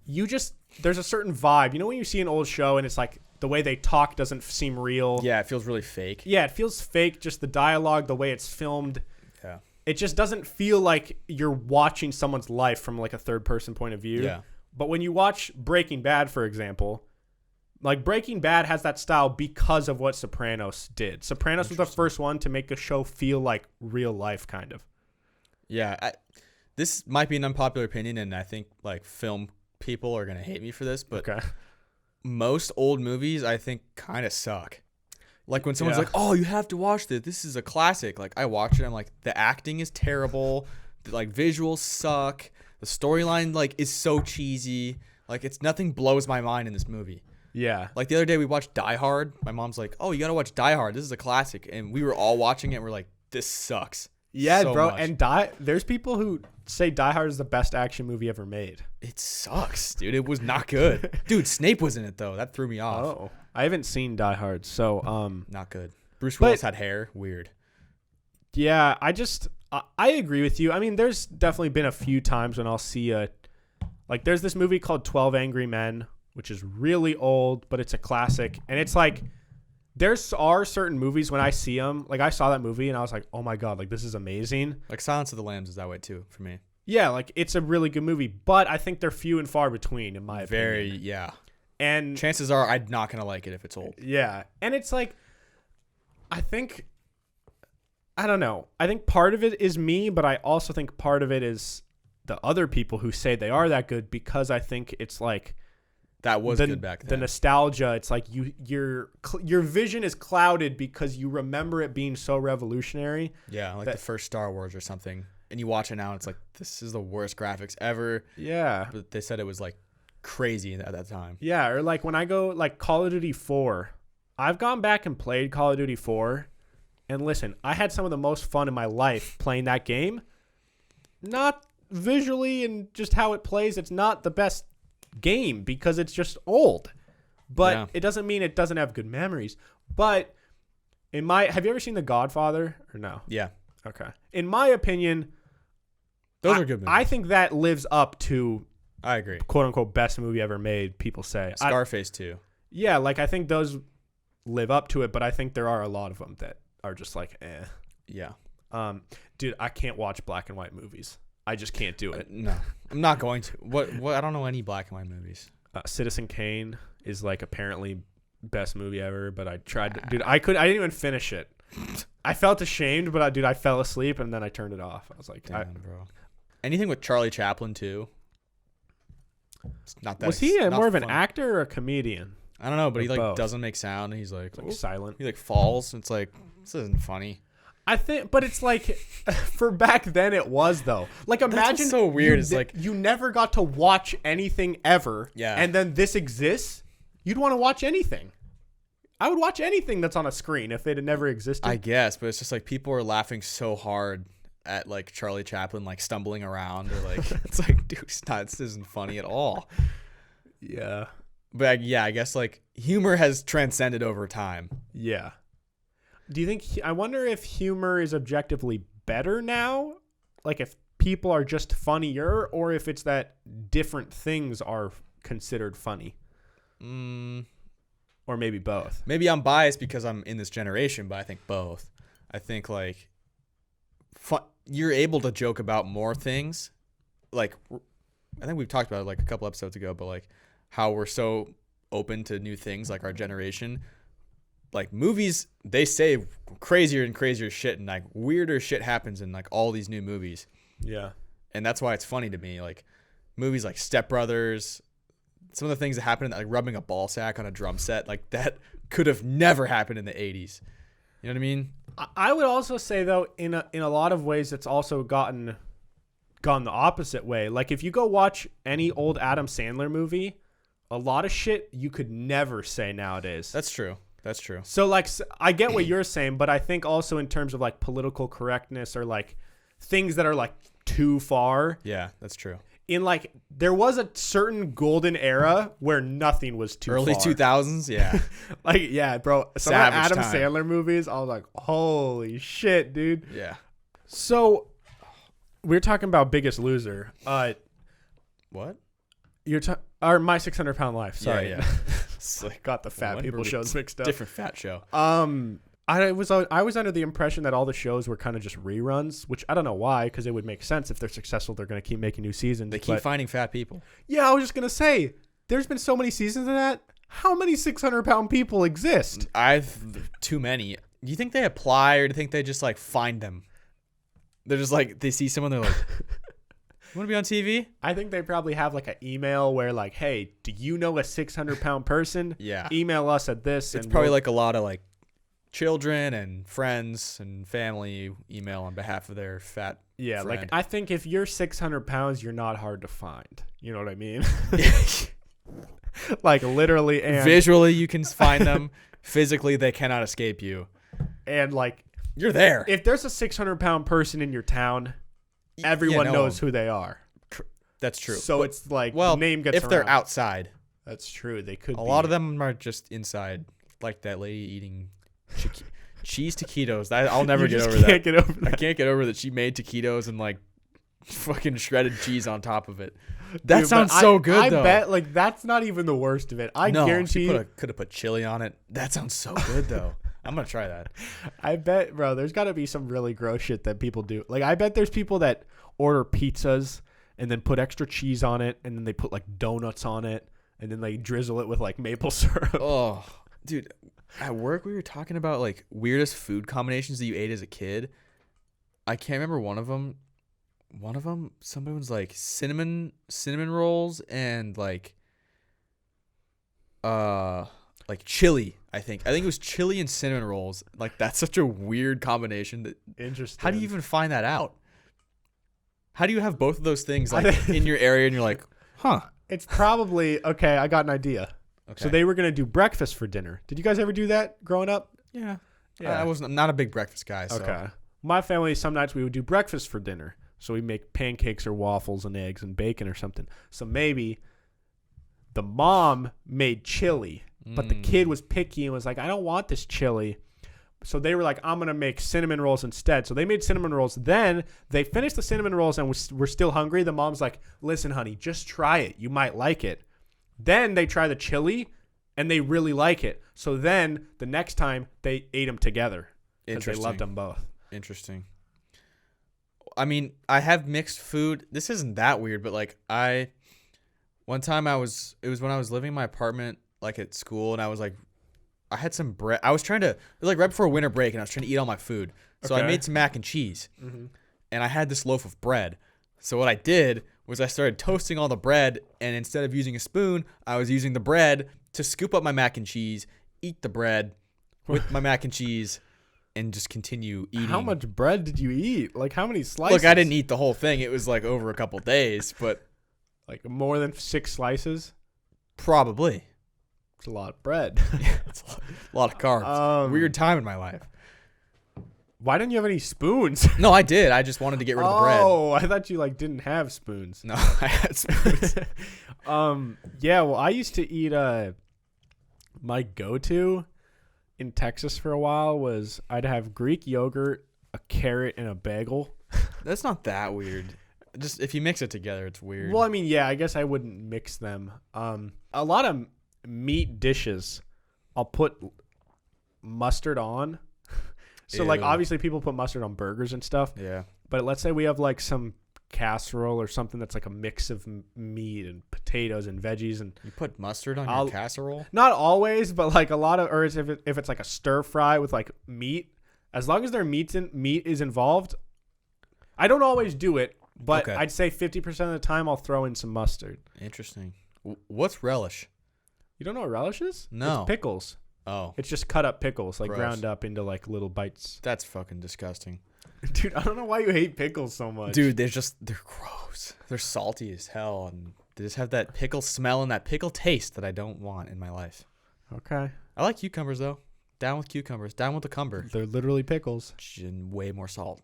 Speaker 1: there's a certain vibe. You know when you see an old show and it's like the way they talk doesn't seem real.
Speaker 2: Yeah, it feels really fake.
Speaker 1: Yeah, it feels fake. Just the dialogue, the way it's filmed.
Speaker 2: Yeah.
Speaker 1: It just doesn't feel like you're watching someone's life from like a third person point of view.
Speaker 2: Yeah.
Speaker 1: But when you watch Breaking Bad, for example, like Breaking Bad has that style because of what Sopranos did. Sopranos was the first one to make a show feel like real life, kind of.
Speaker 2: Yeah. This might be an unpopular opinion, and I think like film people are gonna hate me for this, but
Speaker 1: Okay.
Speaker 2: most old movies I think kind of suck. Like when someone's
Speaker 1: Yeah.
Speaker 2: like, "Oh, you have to watch this. This is a classic." Like I watch it, I'm like, the acting is terrible. The like visuals suck. The storyline like is so cheesy. Like it's nothing blows my mind in this movie.
Speaker 1: Yeah.
Speaker 2: Like the other day we watched Die Hard. My mom's like, "Oh, you gotta watch Die Hard. This is a classic." And we were all watching it. And we're like, "This sucks."
Speaker 1: Yeah,
Speaker 2: so
Speaker 1: bro.
Speaker 2: much.
Speaker 1: And there's people who say Die Hard is the best action movie ever made.
Speaker 2: It sucks, dude. It was not good. Dude, Snape was in it though. That threw me off.
Speaker 1: Oh, I haven't seen Die Hard, so
Speaker 2: Not good. Bruce
Speaker 1: But-
Speaker 2: Willis had hair. Weird.
Speaker 1: yeah, I agree with you. I mean, there's definitely been a few times when I'll see there's this movie called 12 Angry Men, which is really old, but it's a classic, and it's like are certain movies when I see them, like I saw that movie and I was like, oh my god, like this is amazing.
Speaker 2: Like Silence of the Lambs is that way too for me.
Speaker 1: Yeah, like it's a really good movie, but I think they're few and far between in my opinion.
Speaker 2: Very, yeah.
Speaker 1: And
Speaker 2: Chances are I'm not gonna like it if it's old.
Speaker 1: yeah, and it's like, I don't know. I think part of it is me, but I also think part of it is the other people who say they are that good, because I think it's like
Speaker 2: That was
Speaker 1: the,
Speaker 2: good back
Speaker 1: the
Speaker 2: then.
Speaker 1: nostalgia. It's like your vision is clouded because you remember it being so revolutionary.
Speaker 2: Yeah, like
Speaker 1: that-
Speaker 2: the first Star Wars or something. And you watch it now and it's like, this is the worst graphics ever.
Speaker 1: Yeah.
Speaker 2: But they said it was like crazy at that time.
Speaker 1: Yeah, or like when I go like Call of Duty 4, I've gone back and played Call of Duty 4, and listen, I had some of the most fun in my life playing that game. Not visually and just how it plays, it's not the best game because it's just old. But
Speaker 2: Yeah.
Speaker 1: it doesn't mean it doesn't have good memories. But have you ever seen The Godfather or no?
Speaker 2: Yeah.
Speaker 1: Okay. In my opinion,
Speaker 2: Those are good movies.
Speaker 1: I think that lives up to
Speaker 2: I agree.
Speaker 1: quote unquote best movie ever made, people say.
Speaker 2: Scarface too.
Speaker 1: Yeah, like I think those live up to it, but I think there are a lot of them that are just like, eh.
Speaker 2: Yeah.
Speaker 1: Dude, I can't watch black and white movies. I just can't do it.
Speaker 2: No, I'm not going to. What? I don't know any black and white movies.
Speaker 1: Citizen Kane is like apparently best movie ever, but I tried to, dude, I didn't even finish it. I felt ashamed, but I fell asleep and then I turned it off. I was like,
Speaker 2: Damn, bro. Anything with Charlie Chaplin too. It's not that.
Speaker 1: was he
Speaker 2: not
Speaker 1: more of an
Speaker 2: fun.
Speaker 1: actor or a comedian?
Speaker 2: I don't know, but
Speaker 1: or
Speaker 2: he like
Speaker 1: both?
Speaker 2: doesn't make sound. And he's like,
Speaker 1: Like
Speaker 2: "Ooh."
Speaker 1: silent.
Speaker 2: He like falls. And it's like, this isn't funny.
Speaker 1: I think, but it's like, for back then it was though. Like imagine
Speaker 2: what's so weird, is like-
Speaker 1: you never got to watch anything ever.
Speaker 2: Yeah.
Speaker 1: And then this exists. You'd want to watch anything. I would watch anything that's on a screen if it had never existed.
Speaker 2: I guess, but it's just like people are laughing so hard at like Charlie Chaplin like stumbling around or like it's like, dude, this isn't funny at all.
Speaker 1: Yeah.
Speaker 2: But yeah, I guess like humor has transcended over time.
Speaker 1: Yeah. Do you think? I wonder if humor is objectively better now, like if people are just funnier, or if it's that different things are considered funny, or maybe both.
Speaker 2: Maybe I'm biased because I'm in this generation, but I think both. I think like you're able to joke about more things. Like I think we've talked about it like a couple episodes ago, but like how we're so open to new things, like our generation. Like movies, they say crazier and crazier shit, and like weirder shit happens in like all these new movies.
Speaker 1: Yeah.
Speaker 2: And that's why it's funny to me. Like movies like Step Brothers, some of the things that happen, like rubbing a ball sack on a drum set, like that could have never happened in the 80s. You know what I mean?
Speaker 1: I would also say though, in a lot of ways, it's also gone the opposite way. Like if you go watch any old Adam Sandler movie, a lot of shit you could never say nowadays.
Speaker 2: That's true. That's true.
Speaker 1: So like I get what you're saying, but I think also in terms of like political correctness or like things that are like too far.
Speaker 2: Yeah, that's true.
Speaker 1: In like there was a certain golden era where nothing was too
Speaker 2: Early
Speaker 1: far.
Speaker 2: 2000s, yeah.
Speaker 1: Like yeah, bro. Some of the
Speaker 2: Savage
Speaker 1: Adam
Speaker 2: time.
Speaker 1: Sandler movies, I was like, holy shit, dude.
Speaker 2: Yeah.
Speaker 1: So we're talking about Biggest Loser.
Speaker 2: What?
Speaker 1: Or My 600 Pound Life. Sorry,
Speaker 2: Yeah. It's like
Speaker 1: got the fat
Speaker 2: What?
Speaker 1: people shows mixed up.
Speaker 2: different fat show.
Speaker 1: I was under the impression that all the shows were kind of just reruns, which I don't know why, because it would make sense if they're successful, they're going to keep making new seasons.
Speaker 2: They keep
Speaker 1: but-
Speaker 2: finding fat people.
Speaker 1: Yeah, I was just gonna say, there's been so many seasons of that. How many 600-pound people exist?
Speaker 2: Too many. Do you think they apply, or do you think they just like find them? They're just like, they see someone, they're like, want to be on TV?
Speaker 1: I think they probably have like an email where like, hey, do you know a 600-pound person?
Speaker 2: Yeah.
Speaker 1: Email us at this.
Speaker 2: It's probably like a lot of like children and friends and family email on behalf of their fat friend.
Speaker 1: Like I think if you're 600 pounds, you're not hard to find. You know what I mean? Like literally and
Speaker 2: visually you can find them. Physically, they cannot escape you.
Speaker 1: And like
Speaker 2: you're there.
Speaker 1: If there's a 600-pound person in your town, everyone knows who they are.
Speaker 2: That's true.
Speaker 1: So it's like
Speaker 2: well,
Speaker 1: name gets
Speaker 2: if
Speaker 1: around.
Speaker 2: they're outside.
Speaker 1: That's true. They could.
Speaker 2: A lot of them are just inside, like that lady eating cheese taquitos. I'll never get over that. I can't get over that she made taquitos and like fucking shredded cheese on top of it. That
Speaker 1: Dude,
Speaker 2: sounds so good,
Speaker 1: I
Speaker 2: though.
Speaker 1: bet like that's not even the worst of it. I guarantee
Speaker 2: she could have put chili on it. That sounds so good, though. I'm gonna try that.
Speaker 1: I bet, bro. There's got to be some really gross shit that people do. Like I bet there's people that order pizzas and then put extra cheese on it, and then they put like donuts on it, and then they drizzle it with like maple syrup.
Speaker 2: Oh, dude. At work, we were talking about like weirdest food combinations that you ate as a kid. I can't remember one of them. Somebody was like cinnamon rolls and like chili. I think it was chili and cinnamon rolls. Like that's such a weird combination.
Speaker 1: Interesting.
Speaker 2: How do you even find that out? How do you have both of those things like in your area and you're like, huh?
Speaker 1: It's probably okay. I got an idea.
Speaker 2: Okay.
Speaker 1: So they were gonna do breakfast for dinner. Did you guys ever do that growing up?
Speaker 2: Yeah. I'm not a big breakfast guy. So.
Speaker 1: Okay. My family, some nights we would do breakfast for dinner. So we make pancakes or waffles and eggs and bacon or something. So maybe the mom made chili, but the kid was picky and was like, I don't want this chili. So they were like, I'm going to make cinnamon rolls instead. So they made cinnamon rolls. Then they finished the cinnamon rolls and we're still hungry. The mom's like, listen, honey, just try it. You might like it. Then they try the chili and they really like it. So then the next time they ate them together because they loved them both.
Speaker 2: Interesting. I mean, I have mixed food. This isn't that weird, but like one time it was when I was living in my apartment, like at school, and I had some bread. I was trying to, it was like right before winter break, and I was trying to eat all my food. So I made some mac and cheese, and I had this loaf of bread. So what I did was I started toasting all the bread, and instead of using a spoon, I was using the bread to scoop up my mac and cheese, eat the bread with my mac and cheese, and just continue eating.
Speaker 1: How much bread did you eat? Like how many slices?
Speaker 2: Look, I didn't eat the whole thing. It was like over a couple days, but
Speaker 1: like more than 6 slices?
Speaker 2: Probably.
Speaker 1: It's a lot of bread.
Speaker 2: It's a lot of carbs. Weird time in my life.
Speaker 1: Why didn't you have any spoons?
Speaker 2: No, I did. I just wanted to get rid of the bread.
Speaker 1: Oh, I thought you like didn't have spoons.
Speaker 2: No, I had spoons.
Speaker 1: Yeah, well, I used to eat my go-to in Texas for a while was I'd have Greek yogurt, a carrot, and a bagel.
Speaker 2: That's not that weird. Just if you mix it together, it's weird.
Speaker 1: Well, I mean, yeah, I guess I wouldn't mix them. A lot of meat dishes, I'll put mustard on. So, like,
Speaker 2: Ew.
Speaker 1: obviously people put mustard on burgers and stuff.
Speaker 2: Yeah.
Speaker 1: But let's say we have, like, some casserole or something that's like a mix of meat and potatoes and veggies. And
Speaker 2: You put mustard on your casserole?
Speaker 1: not always, but, like, a lot of, or if it's like a stir fry with, like, meat, as long as their meat is involved, I don't always do it, but
Speaker 2: Okay.
Speaker 1: I'd say 50% of the time I'll throw in some mustard.
Speaker 2: Interesting. What's relish?
Speaker 1: You don't know what relish is?
Speaker 2: No.
Speaker 1: It's pickles.
Speaker 2: Oh,
Speaker 1: It's just cut up pickles, like
Speaker 2: Gross.
Speaker 1: ground up into like little bites.
Speaker 2: that's fucking disgusting.
Speaker 1: Dude, I don't know why you hate pickles so much.
Speaker 2: Dude, they're gross. They're salty as hell, and they just have that pickle smell and that pickle taste that I don't want in my life.
Speaker 1: Okay.
Speaker 2: I like cucumbers, though. Down with cucumbers. Down with the cumber.
Speaker 1: They're literally pickles.
Speaker 2: And way more salt.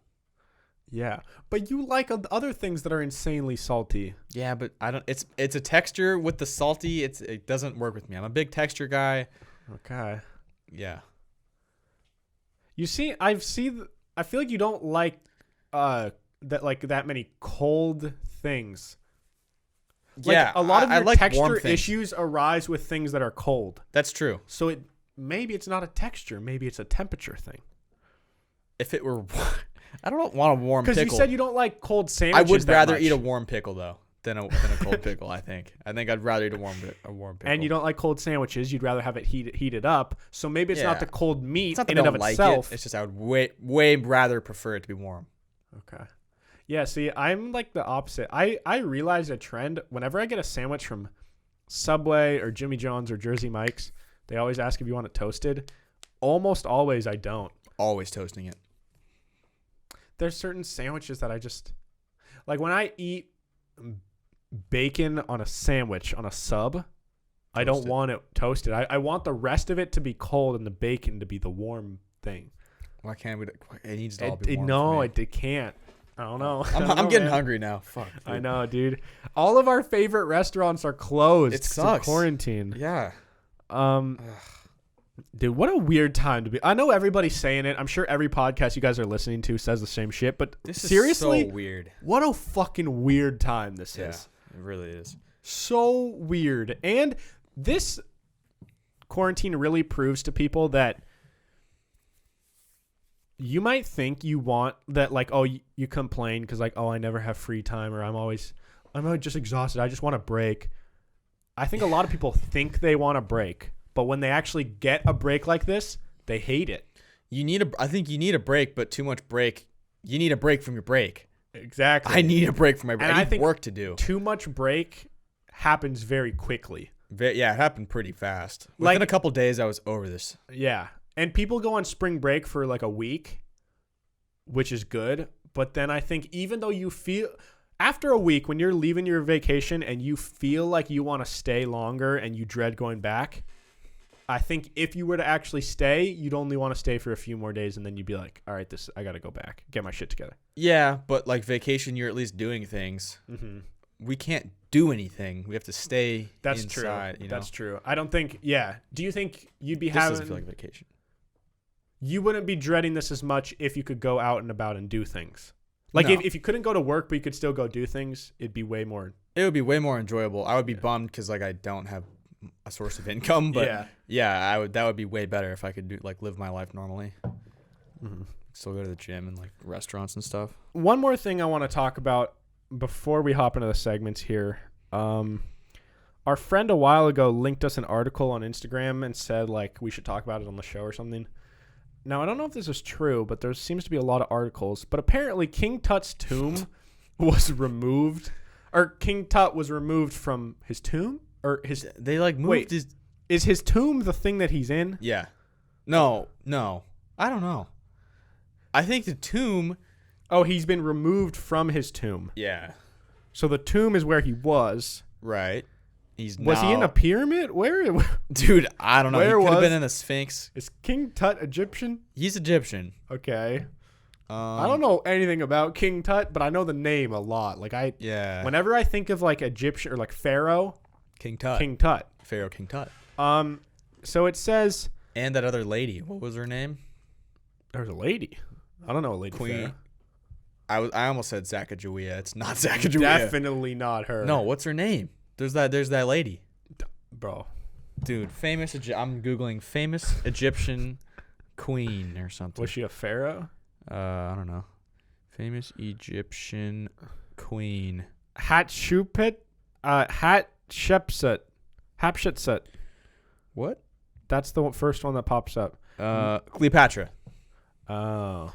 Speaker 1: Yeah. But you like other things that are insanely salty.
Speaker 2: Yeah, but I don't. It's a texture with the salty. It doesn't work with me. I'm a big texture guy.
Speaker 1: Okay.
Speaker 2: Yeah.
Speaker 1: You see, I feel like you don't like that many cold things. Like,
Speaker 2: Yeah,
Speaker 1: a lot of
Speaker 2: I
Speaker 1: your
Speaker 2: like warm
Speaker 1: texture
Speaker 2: things.
Speaker 1: issues arise with things that are cold.
Speaker 2: That's true.
Speaker 1: So maybe it's not a texture, maybe it's a temperature thing.
Speaker 2: If it were, I don't want a warm pickle.
Speaker 1: Because you said you don't like cold
Speaker 2: I
Speaker 1: sandwiches.
Speaker 2: would
Speaker 1: that
Speaker 2: rather
Speaker 1: much.
Speaker 2: eat a warm pickle though than a cold pickle. I think I'd rather eat a warm pickle.
Speaker 1: And you don't like cold sandwiches. You'd rather have it heated up. So maybe it's not the cold meat
Speaker 2: It's not that
Speaker 1: in
Speaker 2: I
Speaker 1: and of
Speaker 2: don't like
Speaker 1: itself.
Speaker 2: it. It's just I would way rather prefer it to be warm.
Speaker 1: Okay. Yeah, see, I'm like the opposite. I realize a trend whenever I get a sandwich from Subway or Jimmy John's or Jersey Mike's, they always ask if you want it toasted. Almost always I don't.
Speaker 2: Always toasting it.
Speaker 1: There's certain sandwiches that I just like when I eat bacon on a sandwich on a sub, I don't want it toasted. I want the rest of it to be cold and the bacon to be the warm thing.
Speaker 2: Why can't we? It needs to all be warm.
Speaker 1: No, it can't. I don't know.
Speaker 2: I'm getting hungry now. Fuck. Dude.
Speaker 1: I know, dude. All of our favorite restaurants are closed.
Speaker 2: It sucks.
Speaker 1: Quarantine.
Speaker 2: Yeah.
Speaker 1: Dude, what a weird time to be. I know everybody's saying it. I'm sure every podcast you guys are listening to says the same shit. But
Speaker 2: this
Speaker 1: seriously,
Speaker 2: is so weird.
Speaker 1: What a fucking weird time this is.
Speaker 2: It really is.
Speaker 1: So weird. And this quarantine really proves to people that you might think you want that, like, oh, you complain because, like, oh, I never have free time, or I'm always just exhausted. I just want a break. I think a lot of people think they want a break, but when they actually get a break like this, they hate it.
Speaker 2: I think you need a break, but too much break. You need a break from your break.
Speaker 1: Exactly.
Speaker 2: I need a break from my break.
Speaker 1: And
Speaker 2: I need work to do.
Speaker 1: Too much break happens very quickly.
Speaker 2: Yeah, it happened pretty fast. Within a couple days, I was over this.
Speaker 1: Yeah. And people go on spring break for like a week, which is good. But then I think even though you feel after a week when you're leaving your vacation and you feel like you want to stay longer and you dread going back, I think if you were to actually stay, you'd only want to stay for a few more days and then you'd be like, all right, I got to go back, get my shit together.
Speaker 2: Yeah, but like vacation, you're at least doing things.
Speaker 1: Mm-hmm.
Speaker 2: We can't do anything. We have to stay
Speaker 1: That's
Speaker 2: inside.
Speaker 1: True.
Speaker 2: You know?
Speaker 1: That's true. I don't think, yeah. Do you think you'd be
Speaker 2: this
Speaker 1: having...
Speaker 2: doesn't feel like vacation.
Speaker 1: You wouldn't be dreading this as much if you could go out and about and do things. Like
Speaker 2: No.
Speaker 1: if you couldn't go to work but you could still go do things, it'd be way more.
Speaker 2: It would be way more enjoyable. I would be bummed because like I don't have a source of income, but yeah, that would be way better if I could live my life normally.
Speaker 1: Mm-hmm.
Speaker 2: Still go to the gym and like restaurants and stuff.
Speaker 1: One more thing I want to talk about before we hop into the segments here. Our friend a while ago linked us an article on Instagram and said like we should talk about it on the show or something. Now, I don't know if this is true, but there seems to be a lot of articles. But apparently King Tut's tomb was removed. Or King Tut was removed from his tomb? Or his...
Speaker 2: They like moved
Speaker 1: Wait,
Speaker 2: his...
Speaker 1: Is his tomb the thing that he's in?
Speaker 2: Yeah. No. I don't know. I think the tomb...
Speaker 1: Oh, he's been removed from his tomb.
Speaker 2: Yeah.
Speaker 1: So the tomb is where he was.
Speaker 2: Right.
Speaker 1: Was he in a pyramid? Where?
Speaker 2: Dude, I don't know.
Speaker 1: Where
Speaker 2: he could have
Speaker 1: was-
Speaker 2: been in a Sphinx.
Speaker 1: Is King Tut Egyptian?
Speaker 2: He's Egyptian.
Speaker 1: Okay. I don't know anything about King Tut, but I know the name a lot. Like
Speaker 2: Yeah.
Speaker 1: whenever I think of like Egyptian or like Pharaoh,
Speaker 2: King Tut.
Speaker 1: King Tut.
Speaker 2: Pharaoh King Tut.
Speaker 1: So it says
Speaker 2: And that other lady. What was her name?
Speaker 1: there's a lady. I don't know a lady.
Speaker 2: Queen.
Speaker 1: Pharaoh.
Speaker 2: I almost said Sacagawea. It's not Sacagawea.
Speaker 1: Definitely not her.
Speaker 2: No, what's her name? There's that lady.
Speaker 1: Bro.
Speaker 2: Dude, I'm Googling famous Egyptian queen or something.
Speaker 1: Was she a pharaoh?
Speaker 2: I don't know. Famous Egyptian queen.
Speaker 1: Hatshepsut. Hatshepsut.
Speaker 2: What?
Speaker 1: That's the first one that pops up.
Speaker 2: Cleopatra.
Speaker 1: Oh.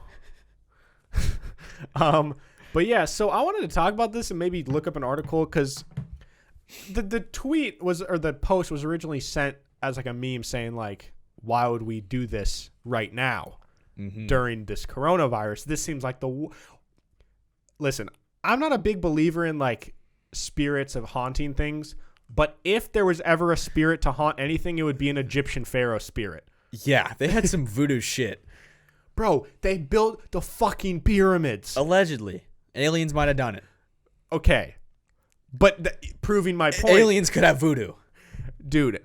Speaker 1: But yeah, so I wanted to talk about this and maybe look up an article because the tweet was, or the post was originally sent as like a meme saying like, why would we do this right now during this coronavirus? This seems like listen, I'm not a big believer in like spirits of haunting things, but if there was ever a spirit to haunt anything, it would be an Egyptian pharaoh spirit.
Speaker 2: Yeah, they had some voodoo shit.
Speaker 1: Bro, they built the fucking pyramids.
Speaker 2: Allegedly. Aliens might have done it.
Speaker 1: Okay. But proving my point.
Speaker 2: Aliens could have voodoo.
Speaker 1: Dude,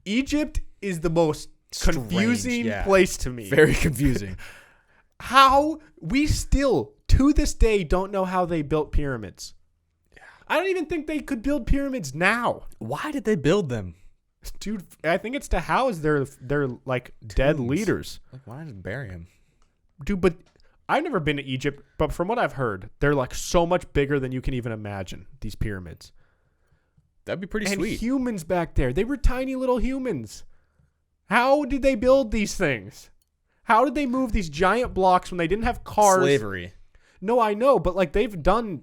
Speaker 1: Egypt is the most confusing place to me.
Speaker 2: Very confusing.
Speaker 1: How we still, to this day, don't know how they built pyramids. I don't even think they could build pyramids now.
Speaker 2: Why did they build them?
Speaker 1: Dude, I think it's to house their like dead leaders.
Speaker 2: Like, why not just bury them?
Speaker 1: Dude, but I've never been to Egypt, but from what I've heard, they're like so much bigger than you can even imagine, these pyramids.
Speaker 2: That'd be pretty
Speaker 1: and
Speaker 2: sweet.
Speaker 1: Humans back there, they were tiny little humans. How did they build these things? How did they move these giant blocks when they didn't have cars?
Speaker 2: Slavery.
Speaker 1: No, I know, but like they've done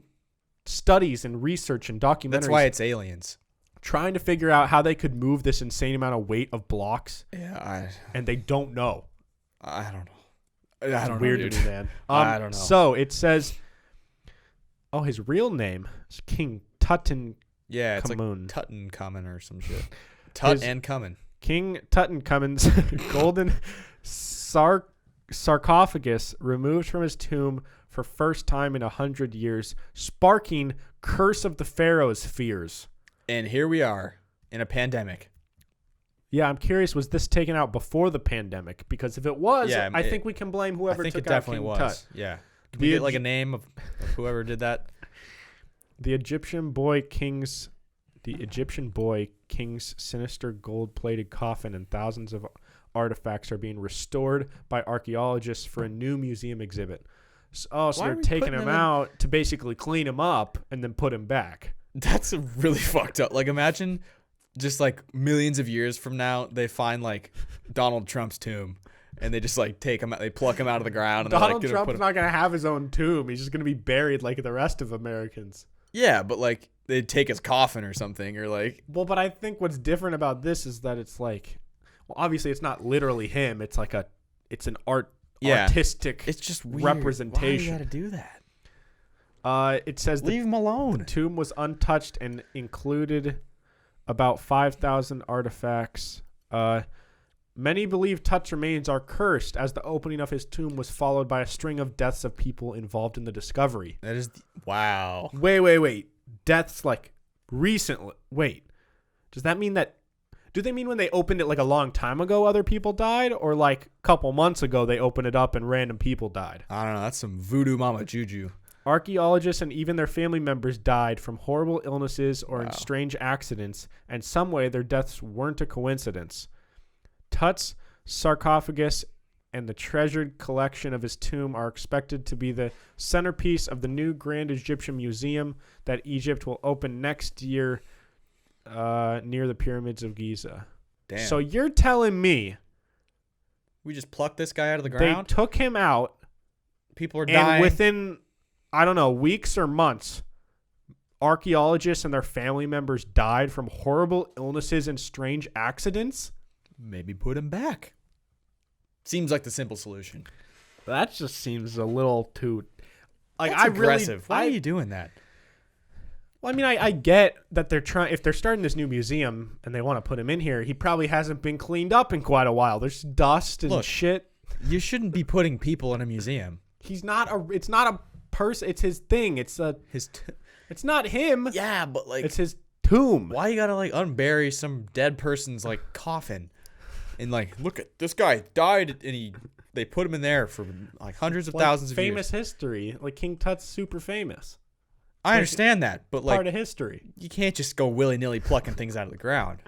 Speaker 1: studies and research and documentaries.
Speaker 2: That's why it's aliens.
Speaker 1: Trying to figure out how they could move this insane amount of weight of blocks.
Speaker 2: Yeah,
Speaker 1: and they don't know.
Speaker 2: I don't know. I don't
Speaker 1: Weird
Speaker 2: know,
Speaker 1: to
Speaker 2: dude.
Speaker 1: me, man.
Speaker 2: I don't know.
Speaker 1: So it says, his real name is King Tutankhamun.
Speaker 2: Yeah, it's like Tutankhamun or some shit. Tutankhamun.
Speaker 1: King Tutankhamun's golden sarcophagus removed from his tomb for first time in 100 years, sparking Curse of the Pharaoh's fears.
Speaker 2: And here we are in a pandemic.
Speaker 1: Yeah, I'm curious, was this taken out before the pandemic? Because if it was, I think we can blame whoever took out King Tut.
Speaker 2: Yeah. Can we get like a name of whoever did that?
Speaker 1: The Egyptian boy king's sinister gold-plated coffin and thousands of artifacts are being restored by archaeologists for a new museum exhibit. So they're taking him out to basically clean him up and then put him back.
Speaker 2: That's really fucked up. Like, imagine just like millions of years from now, they find like Donald Trump's tomb and they just like take him out, they pluck him out of the ground. And
Speaker 1: Donald Trump's not going to have his own tomb. He's just going to be buried like the rest of Americans.
Speaker 2: Yeah, but like they'd take his coffin or something or like.
Speaker 1: Well, but I think what's different about this is that it's like, well, obviously it's not literally him. It's like it's an artistic.
Speaker 2: It's just weird.
Speaker 1: Representation.
Speaker 2: Why do you gotta do that?
Speaker 1: It says
Speaker 2: leave him alone.
Speaker 1: The tomb was untouched and included about 5,000 artifacts. Many believe Tut's remains are cursed, as the opening of his tomb was followed by a string of deaths of people involved in the discovery.
Speaker 2: That is wow.
Speaker 1: Wait. Deaths like recently. Wait. Does that mean that? Do they mean when they opened it like a long time ago, other people died, or like a couple months ago they opened it up and random people died?
Speaker 2: I don't know. That's some voodoo mama juju.
Speaker 1: Archaeologists and even their family members died from horrible illnesses or in strange accidents, and some way their deaths weren't a coincidence. Tut's sarcophagus and the treasured collection of his tomb are expected to be the centerpiece of the new Grand Egyptian Museum that Egypt will open next year near the pyramids of Giza.
Speaker 2: Damn.
Speaker 1: So you're telling me
Speaker 2: we just plucked this guy out of the ground?
Speaker 1: They took him out.
Speaker 2: People are dying.
Speaker 1: And within, I don't know, weeks or months, archaeologists and their family members died from horrible illnesses and strange accidents?
Speaker 2: Maybe put him back. Seems like the simple solution.
Speaker 1: That just seems a little too... Like,
Speaker 2: that's aggressive. Why are you doing that?
Speaker 1: Well, I mean, I get that they're trying... If they're starting this new museum and they want to put him in here, he probably hasn't been cleaned up in quite a while. There's dust and shit.
Speaker 2: You shouldn't be putting people in a museum.
Speaker 1: He's not a... It's not a person. It's his thing. It's a... It's not him.
Speaker 2: Yeah, but like...
Speaker 1: It's his tomb.
Speaker 2: Why you gotta like unbury some dead person's like coffin? And like, look at this guy died and they put him in there for like hundreds of thousands of years.
Speaker 1: Famous history. Like King Tut's super famous.
Speaker 2: I understand that, but like
Speaker 1: part of history.
Speaker 2: You can't just go willy-nilly plucking things out of the ground.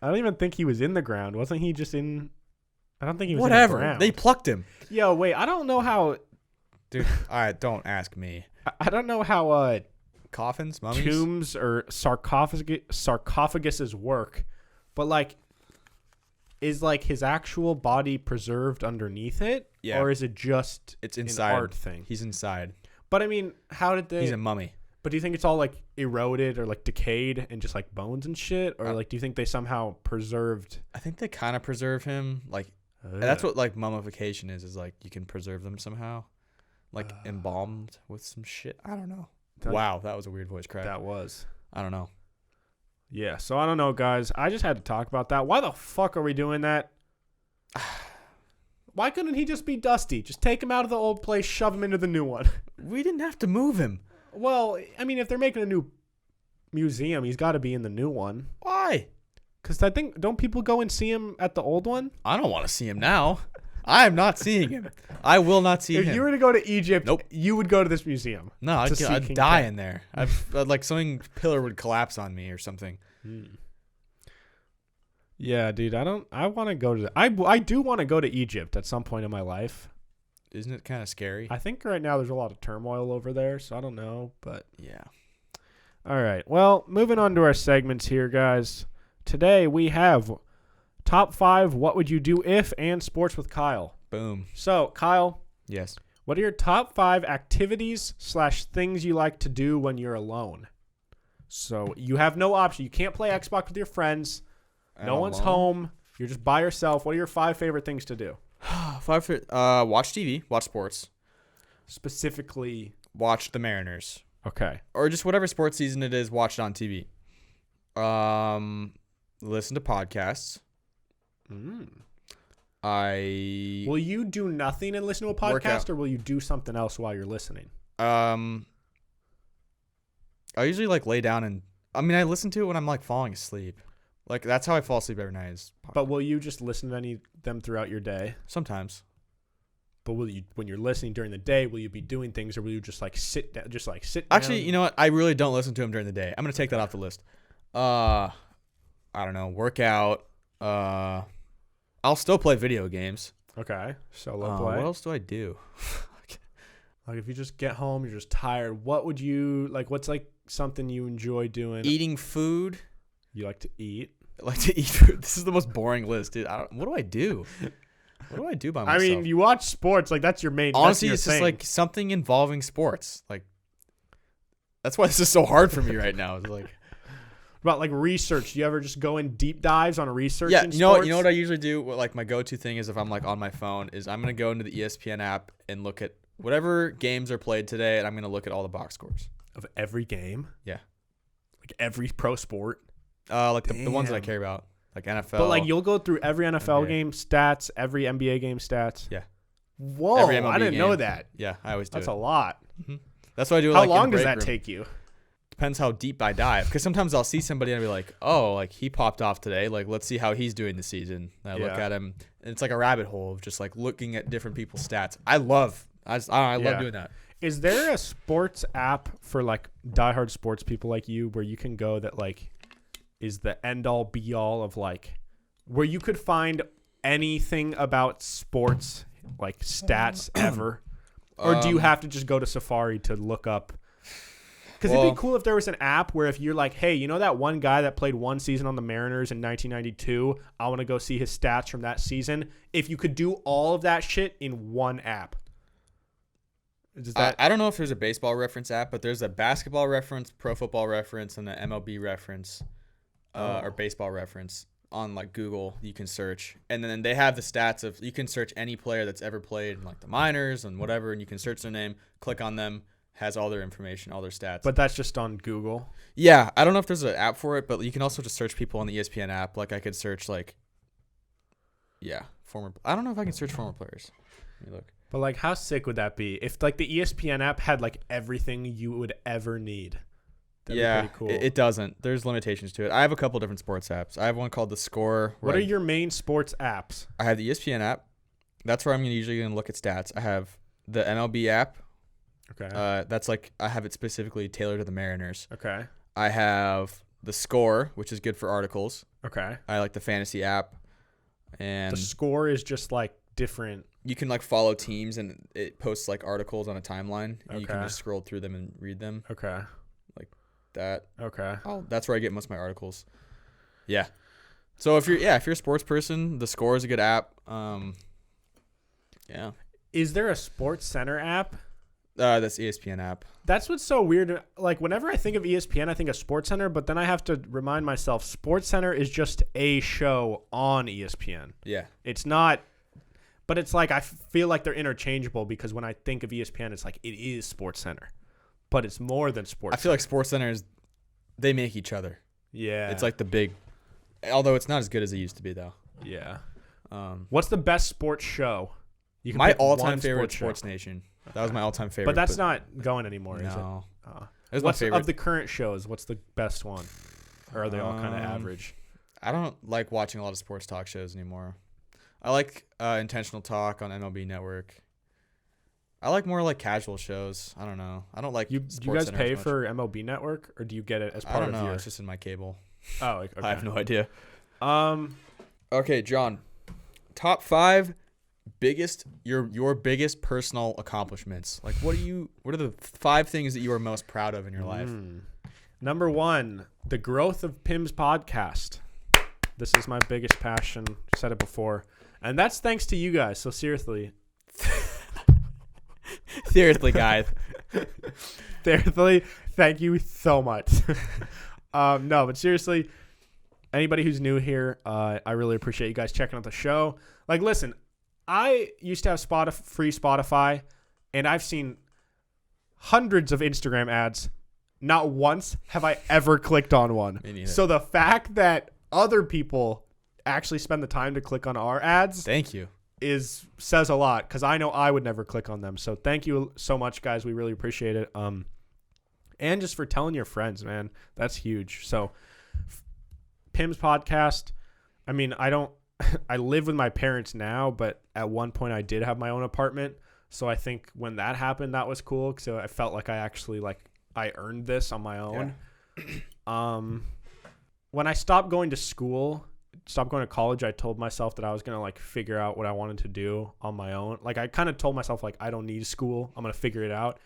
Speaker 1: I don't even think he was in the ground. Wasn't he just in... I don't think he was in the ground.
Speaker 2: They plucked him.
Speaker 1: Yo, wait, I don't know how...
Speaker 2: Dude, all right, don't ask me.
Speaker 1: I don't know how
Speaker 2: coffins, mummies,
Speaker 1: tombs or sarcophaguses work, but like, is like his actual body preserved underneath it?
Speaker 2: Yeah.
Speaker 1: Or is it just
Speaker 2: it's inside
Speaker 1: an art thing?
Speaker 2: He's inside.
Speaker 1: But I mean, how did they...
Speaker 2: He's a mummy.
Speaker 1: But do you think it's all like eroded or like decayed and just like bones and shit? Or like, do you think they somehow preserved...
Speaker 2: I think they kind of preserve him. Like, that's what like mummification is like you can preserve them somehow. Like embalmed with some shit. I don't know. Wow, that was a weird voice crack.
Speaker 1: That was.
Speaker 2: I don't know.
Speaker 1: Yeah, so I don't know, guys. I just had to talk about that. Why the fuck are we doing that? Why couldn't he just be Dusty? Just take him out of the old place, shove him into the new one.
Speaker 2: We didn't have to move him.
Speaker 1: Well, I mean, if they're making a new museum, he's got to be in the new one.
Speaker 2: Why?
Speaker 1: Because I think, don't people go and see him at the old one?
Speaker 2: I don't want to see him now. I am not seeing him. I will not see him.
Speaker 1: If you were to go to Egypt, you would go to this museum.
Speaker 2: No, I'd die in there. I'd like something pillar would collapse on me or something.
Speaker 1: Yeah, dude, I want to go to I do want to go to Egypt at some point in my life.
Speaker 2: Isn't it kind of scary?
Speaker 1: I think right now there's a lot of turmoil over there, so I don't know, but
Speaker 2: yeah.
Speaker 1: All right. Well, moving on to our segments here, guys. Today we have Top 5 What Would You Do If and Sports with Kyle.
Speaker 2: Boom.
Speaker 1: So, Kyle.
Speaker 2: Yes.
Speaker 1: What are your top 5 activities / things you like to do when you're alone? So you have no option. You can't play Xbox with your friends. No one's home. You're just by yourself. What are your 5 favorite things to do?
Speaker 2: Watch TV, watch sports,
Speaker 1: Specifically.
Speaker 2: watch the Mariners,
Speaker 1: Okay.
Speaker 2: or just whatever sports season it is. Watch it on TV. Listen to podcasts.
Speaker 1: Will you do nothing and listen to a
Speaker 2: Work
Speaker 1: podcast,
Speaker 2: out.
Speaker 1: or will you do something else while you're listening?
Speaker 2: I usually like lay down and I listen to it when I'm like falling asleep. Like that's how I fall asleep every night. Is
Speaker 1: But will you just listen to any of them throughout your day?
Speaker 2: sometimes.
Speaker 1: But will you, when you're listening during the day, will you be doing things, or will you just like sit down?
Speaker 2: Actually, you know what? I really don't listen to them during the day. I'm gonna take that off the list. I don't know. Work out. I'll still play video games.
Speaker 1: Okay. Solo play.
Speaker 2: What else do I do?
Speaker 1: Like if you just get home, you're just tired. What would you like? What's like something you enjoy doing?
Speaker 2: Eating food.
Speaker 1: You like to eat?
Speaker 2: I like to eat food. This is the most boring list, dude. What do I do? What do I do by myself?
Speaker 1: I mean, you watch sports. Like that's your main.
Speaker 2: Honestly,
Speaker 1: that's
Speaker 2: it's
Speaker 1: your
Speaker 2: just
Speaker 1: thing.
Speaker 2: like something involving sports. Like that's why this is so hard for me right now. It's like
Speaker 1: about like research. Do you ever just go in deep dives on research?
Speaker 2: yeah,
Speaker 1: in
Speaker 2: you know
Speaker 1: sports?
Speaker 2: what I usually do. Like my go-to thing is if I'm like on my phone, is I'm gonna go into the ESPN app and look at whatever games are played today, and I'm gonna look at all the box scores
Speaker 1: of every game.
Speaker 2: Yeah,
Speaker 1: like every pro sport.
Speaker 2: like the ones that I
Speaker 1: Damn.
Speaker 2: care about, like NFL.
Speaker 1: But like you'll go through every NFL
Speaker 2: NBA.
Speaker 1: game stats, every NBA game stats.
Speaker 2: Yeah.
Speaker 1: Whoa!
Speaker 2: Every
Speaker 1: I
Speaker 2: MLB
Speaker 1: didn't know
Speaker 2: game.
Speaker 1: that.
Speaker 2: Yeah, I always do.
Speaker 1: That's
Speaker 2: it.
Speaker 1: a lot.
Speaker 2: That's what I do.
Speaker 1: How
Speaker 2: like, in the
Speaker 1: long does
Speaker 2: break
Speaker 1: that
Speaker 2: room.
Speaker 1: take you?
Speaker 2: Depends how deep I dive. Because sometimes I'll see somebody and I'll be like, oh, like he popped off today. Like let's see how he's doing this season. And I look
Speaker 1: Yeah.
Speaker 2: at him, and it's like a rabbit hole of just like looking at different people's stats. I love
Speaker 1: Yeah.
Speaker 2: doing that.
Speaker 1: Is there a sports app for like diehard sports people like you where you can go that like is the end all be all of like where you could find anything about sports like stats ever? Or do you have to just go to Safari to look up? Because it'd
Speaker 2: Well-
Speaker 1: be cool if there was an app where if you're like, hey, you know that one guy that played one season on the Mariners in 1992? I want to go see his stats from that season. If you could do all of that shit in one app. Does that
Speaker 2: I don't know if there's a baseball reference app, but there's a basketball reference, pro football reference, and an MLB reference, or baseball reference on like Google. You can search, and then they have the stats of you can search any player that's ever played in like the minors and whatever, and you can search their name, click on them, has all their information, all their stats.
Speaker 1: But that's just on Google.
Speaker 2: Yeah, I don't know if there's an app for it, but you can also just search people on the ESPN app. Like I could search like, former. I don't know if I can search former players. Let me look.
Speaker 1: But like, how sick would that be if like the ESPN app had like everything you would ever need? That'd be pretty cool.
Speaker 2: It doesn't. There's limitations to it. I have a couple different sports apps. I have one called The Score.
Speaker 1: What are your main sports apps?
Speaker 2: I have the ESPN app. That's where I'm usually going to look at stats. I have the MLB app.
Speaker 1: Okay.
Speaker 2: That's like I have it specifically tailored to the Mariners.
Speaker 1: Okay.
Speaker 2: I have The Score, which is good for articles.
Speaker 1: Okay.
Speaker 2: I like the fantasy app. And
Speaker 1: The Score is just like different.
Speaker 2: you can like follow teams and it posts like articles on a timeline. And you can
Speaker 1: Okay.
Speaker 2: just scroll through them and read them.
Speaker 1: Okay.
Speaker 2: That
Speaker 1: Okay.
Speaker 2: that's where I get most of my articles. Yeah. So if you're a sports person, The Score is a good app. Yeah.
Speaker 1: Is there a Sports Center app?
Speaker 2: That's ESPN app.
Speaker 1: That's what's so weird. Like whenever I think of ESPN, I think of Sports Center, but then I have to remind myself Sports Center is just a show on ESPN.
Speaker 2: Yeah.
Speaker 1: It's not, but it's like I feel like they're interchangeable because when I think of ESPN, it's like it is Sports Center, but it's more than Sports.
Speaker 2: I feel like Sports Center they make each other.
Speaker 1: Yeah,
Speaker 2: It's like the big, although it's not as good as it used to be though.
Speaker 1: yeah. What's the best sports show? You can
Speaker 2: My
Speaker 1: pick
Speaker 2: all-time
Speaker 1: one
Speaker 2: favorite
Speaker 1: show.
Speaker 2: Sports Nation. That was my all-time favorite.
Speaker 1: But that's not going anymore, is it?
Speaker 2: no.
Speaker 1: Oh.
Speaker 2: It was my
Speaker 1: What's
Speaker 2: favorite.
Speaker 1: of the current shows? What's the best one? Or are they all kind of average?
Speaker 2: I don't like watching a lot of sports talk shows anymore. I like Intentional Talk on MLB Network. I like more like casual shows. I don't know. I don't like
Speaker 1: Do you
Speaker 2: Sports
Speaker 1: guys
Speaker 2: Center
Speaker 1: pay
Speaker 2: as much.
Speaker 1: for MLB Network, or do you get it as
Speaker 2: I
Speaker 1: part
Speaker 2: don't
Speaker 1: of
Speaker 2: know.
Speaker 1: your?
Speaker 2: It's just in my cable.
Speaker 1: Oh, okay.
Speaker 2: I have no idea.
Speaker 1: Um,
Speaker 2: Okay, John. Top 5 biggest your biggest personal accomplishments. Like what are the 5 things that you are most proud of in your life?
Speaker 1: Number 1, the growth of PIMS podcast. This is my biggest passion. Said it before, and that's thanks to you guys. So seriously,
Speaker 2: Seriously, guys.
Speaker 1: Seriously, thank you so much. No, but seriously, anybody who's new here, I really appreciate you guys checking out the show. Like, listen, I used to have free Spotify, and I've seen hundreds of Instagram ads. Not once have I ever clicked on one.
Speaker 2: Me neither.
Speaker 1: So the fact that other people actually spend the time to click on our ads
Speaker 2: Thank you.
Speaker 1: says a lot, because I know I would never click on them. So thank you so much, guys. We really appreciate it. And just for telling your friends, man, that's huge. So PIMS podcast. I mean, I live with my parents now, but at one point I did have my own apartment. So I think when that happened, that was cool. So I felt like I actually I earned this on my own. Yeah. When I stopped going to school, stopped going to college, I told myself that I was going to figure out what I wanted to do on my own. I kind of told myself I don't need school. I'm going to figure it out.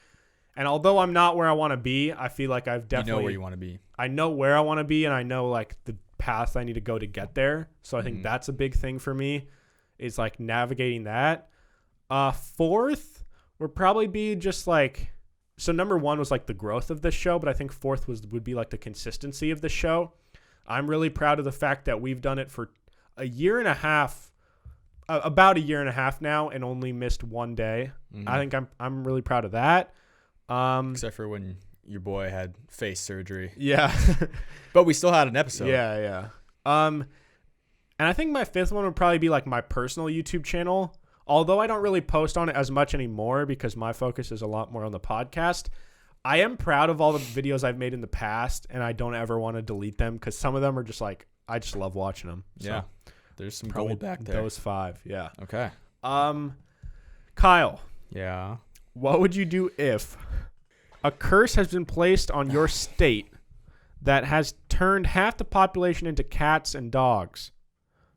Speaker 1: And although I'm not where I want to be, I feel like I've definitely... You know
Speaker 2: where you want to be.
Speaker 1: I know where I want to be, and I know the path I need to go to get there. So I think that's a big thing for me, is navigating that. Fourth would probably be just so number one was the growth of this show, but I think fourth would be the consistency of the show. I'm really proud of the fact that we've done it for a year and a half, about a year and a half now, and only missed one day. I think I'm really proud of that.
Speaker 2: Except for when your boy had face surgery.
Speaker 1: Yeah.
Speaker 2: But we still had an episode.
Speaker 1: Yeah. And I think my fifth one would probably be my personal YouTube channel. Although I don't really post on it as much anymore because my focus is a lot more on the podcast. I am proud of all the videos I've made in the past, and I don't ever want to delete them because some of them are just I just love watching them. So
Speaker 2: yeah. There's some gold back there.
Speaker 1: Those 5, yeah.
Speaker 2: Okay.
Speaker 1: Kyle.
Speaker 2: Yeah.
Speaker 1: What would you do if a curse has been placed on your state that has turned half the population into cats and dogs?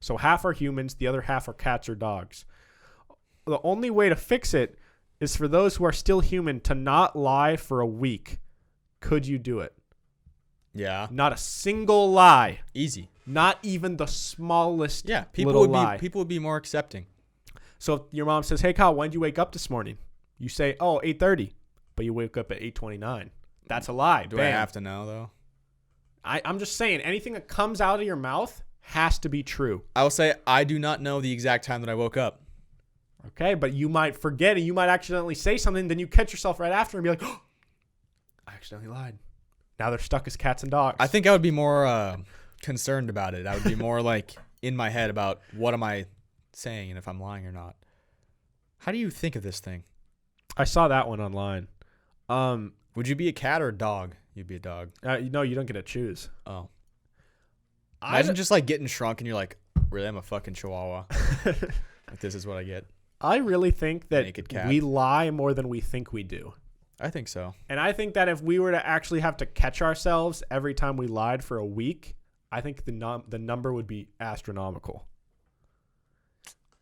Speaker 1: So half are humans, the other half are cats or dogs. The only way to fix it is for those who are still human to not lie for a week. Could you do it?
Speaker 2: Yeah.
Speaker 1: Not a single lie.
Speaker 2: Easy.
Speaker 1: Not even the smallest
Speaker 2: people
Speaker 1: little
Speaker 2: would
Speaker 1: lie.
Speaker 2: People would be more accepting.
Speaker 1: So if your mom says, "Hey, Kyle, when did you wake up this morning?" You say, "Oh, 8:30," but you wake up at 8:29. That's a lie.
Speaker 2: Do
Speaker 1: Bam.
Speaker 2: I have to know, though?
Speaker 1: I'm just saying, anything that comes out of your mouth has to be true.
Speaker 2: I will say I do not know the exact time that I woke up.
Speaker 1: Okay, but you might forget and you might accidentally say something, then you catch yourself right after and be like, "Oh, I accidentally lied." Now they're stuck as cats and dogs.
Speaker 2: I think I would be more concerned about it. I would be more in my head about what am I saying and if I'm lying or not. How do you think of this thing?
Speaker 1: I saw that one online.
Speaker 2: Would you be a cat or a dog? You'd be a dog.
Speaker 1: No, you don't get to choose.
Speaker 2: Oh. Imagine just getting shrunk and you're like, really, I'm a fucking chihuahua. This is what I get.
Speaker 1: I really think that
Speaker 2: Naked cat.
Speaker 1: we lie more than we think we do.
Speaker 2: I think so.
Speaker 1: And I think that if we were to actually have to catch ourselves every time we lied for a week, I think the number would be astronomical.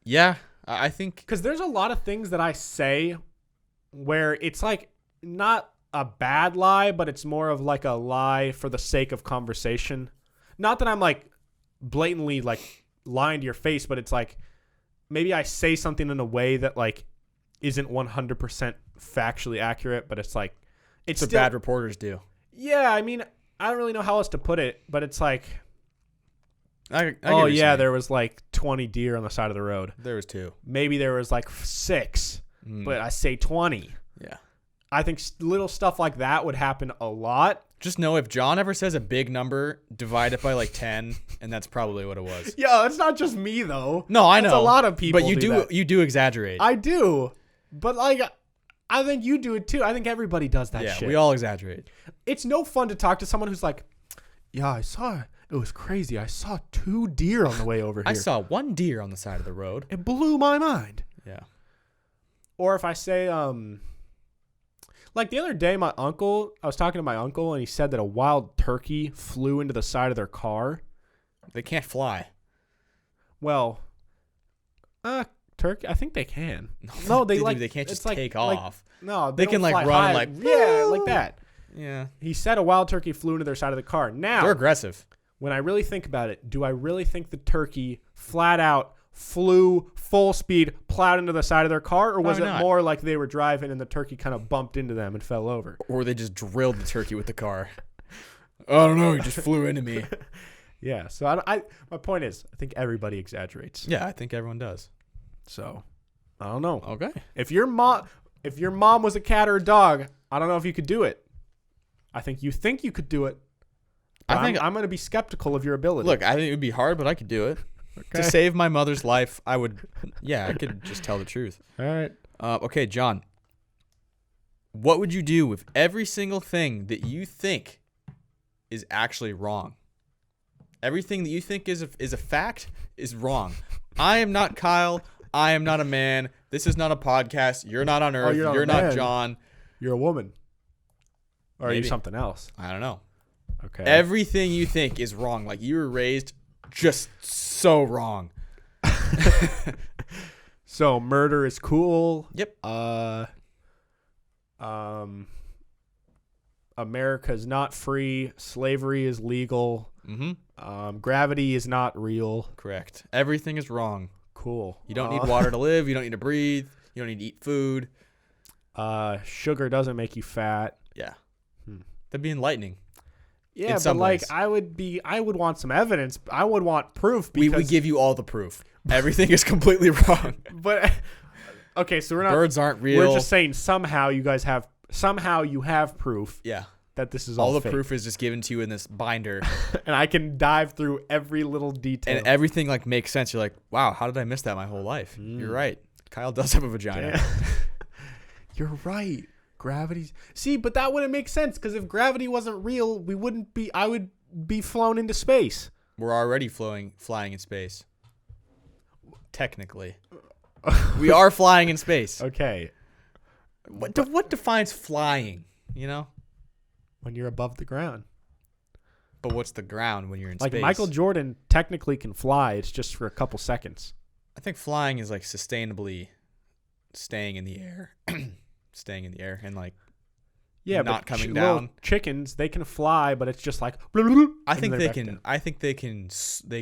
Speaker 2: Yeah, I think...
Speaker 1: Because there's a lot of things that I say where it's not a bad lie, but it's more of a lie for the sake of conversation. Not that I'm blatantly lying to your face, but it's maybe I say something in a way that isn't 100% factually accurate, but it's
Speaker 2: it's what bad reporters do.
Speaker 1: Yeah, I mean, I don't really know how else to put it, but it's
Speaker 2: I
Speaker 1: oh yeah, there was 20 deer on the side of the road.
Speaker 2: There was 2.
Speaker 1: Maybe there was 6, but I say 20.
Speaker 2: Yeah.
Speaker 1: I think little stuff like that would happen a lot.
Speaker 2: Just know if John ever says a big number, divide it by 10, and that's probably what it was.
Speaker 1: Yeah, it's not just me though.
Speaker 2: No, I know.
Speaker 1: It's a lot of people.
Speaker 2: But you do exaggerate.
Speaker 1: I do. But I think you do it too. I think everybody does that shit.
Speaker 2: Yeah, we all exaggerate.
Speaker 1: It's no fun to talk to someone who's yeah, I saw it. It was crazy. I saw 2 deer on the way over here.
Speaker 2: I saw 1 deer on the side of the road.
Speaker 1: It blew my mind.
Speaker 2: Yeah.
Speaker 1: Or if I say, the other day, I was talking to my uncle, and he said that a wild turkey flew into the side of their car.
Speaker 2: They can't fly.
Speaker 1: Well, turkey, I think they can. No, they
Speaker 2: can't just take off.
Speaker 1: No,
Speaker 2: they can
Speaker 1: fly
Speaker 2: run
Speaker 1: high. Yeah, like that.
Speaker 2: Yeah.
Speaker 1: He said a wild turkey flew into their side of the car. Now,
Speaker 2: they're aggressive.
Speaker 1: When I really think about it, do I really think the turkey flat out flew full speed, plowed into the side of their car, or was
Speaker 2: Probably
Speaker 1: it
Speaker 2: not.
Speaker 1: more like they were driving and the turkey kind of bumped into them and fell over?
Speaker 2: Or they just drilled the turkey with the car. I don't know. He just flew into me.
Speaker 1: Yeah. So my point is, I think everybody exaggerates.
Speaker 2: Yeah, I think everyone does.
Speaker 1: So I don't know.
Speaker 2: Okay.
Speaker 1: If your mom was a cat or a dog, I don't know if you could do it. I think you could do it. But
Speaker 2: I think
Speaker 1: I'm going to be skeptical of your ability.
Speaker 2: Look, I think it would be hard, but I could do it. To save my mother's life, I would. Yeah, I could just tell the truth.
Speaker 1: All right.
Speaker 2: Okay, John. What would you do with every single thing that you think is actually wrong? Everything that you think is a fact is wrong. I am not Kyle. I am not a man. This is not a podcast. You're not on Earth.
Speaker 1: you're
Speaker 2: You're
Speaker 1: not a
Speaker 2: not
Speaker 1: man.
Speaker 2: John.
Speaker 1: You're a woman. Or are you
Speaker 2: Maybe.
Speaker 1: something else?
Speaker 2: I don't know.
Speaker 1: Okay.
Speaker 2: Everything you think is wrong. Like you were raised just so wrong.
Speaker 1: So murder is cool.
Speaker 2: Yep.
Speaker 1: America is not free. Slavery is legal.
Speaker 2: Mm-hmm.
Speaker 1: Gravity is not real.
Speaker 2: Correct. Everything is wrong.
Speaker 1: Cool.
Speaker 2: You don't need water to live. You don't need to breathe. You don't need to eat food.
Speaker 1: Sugar doesn't make you fat.
Speaker 2: Yeah. That'd be enlightening.
Speaker 1: Yeah,
Speaker 2: In
Speaker 1: but
Speaker 2: some
Speaker 1: like
Speaker 2: ways.
Speaker 1: I would want some evidence. I would want proof because
Speaker 2: We give you all the proof. Everything is completely wrong.
Speaker 1: But okay, so we're not
Speaker 2: Birds aren't real.
Speaker 1: We're just saying somehow you have proof
Speaker 2: Yeah.
Speaker 1: that this is
Speaker 2: All the
Speaker 1: fake.
Speaker 2: proof is just given to you in this binder.
Speaker 1: And I can dive through every little detail.
Speaker 2: And everything like makes sense. You're like, wow, how did I miss that my whole life? You're right. Kyle does have a vagina.
Speaker 1: Yeah. You're right. Gravity's but that wouldn't make sense because if gravity wasn't real, I would be flown into space.
Speaker 2: We're already flying in space. Technically. We are flying in space.
Speaker 1: Okay.
Speaker 2: What defines flying? You know?
Speaker 1: When you're above the ground.
Speaker 2: But what's the ground when you're in
Speaker 1: Like
Speaker 2: space?
Speaker 1: Michael Jordan technically can fly. It's just for a couple seconds.
Speaker 2: I think flying is like sustainably staying in the air. Staying in the air and like
Speaker 1: Yeah,
Speaker 2: not
Speaker 1: but
Speaker 2: coming
Speaker 1: little
Speaker 2: down.
Speaker 1: chickens, they can fly, but it's just like
Speaker 2: I think they can. I think they can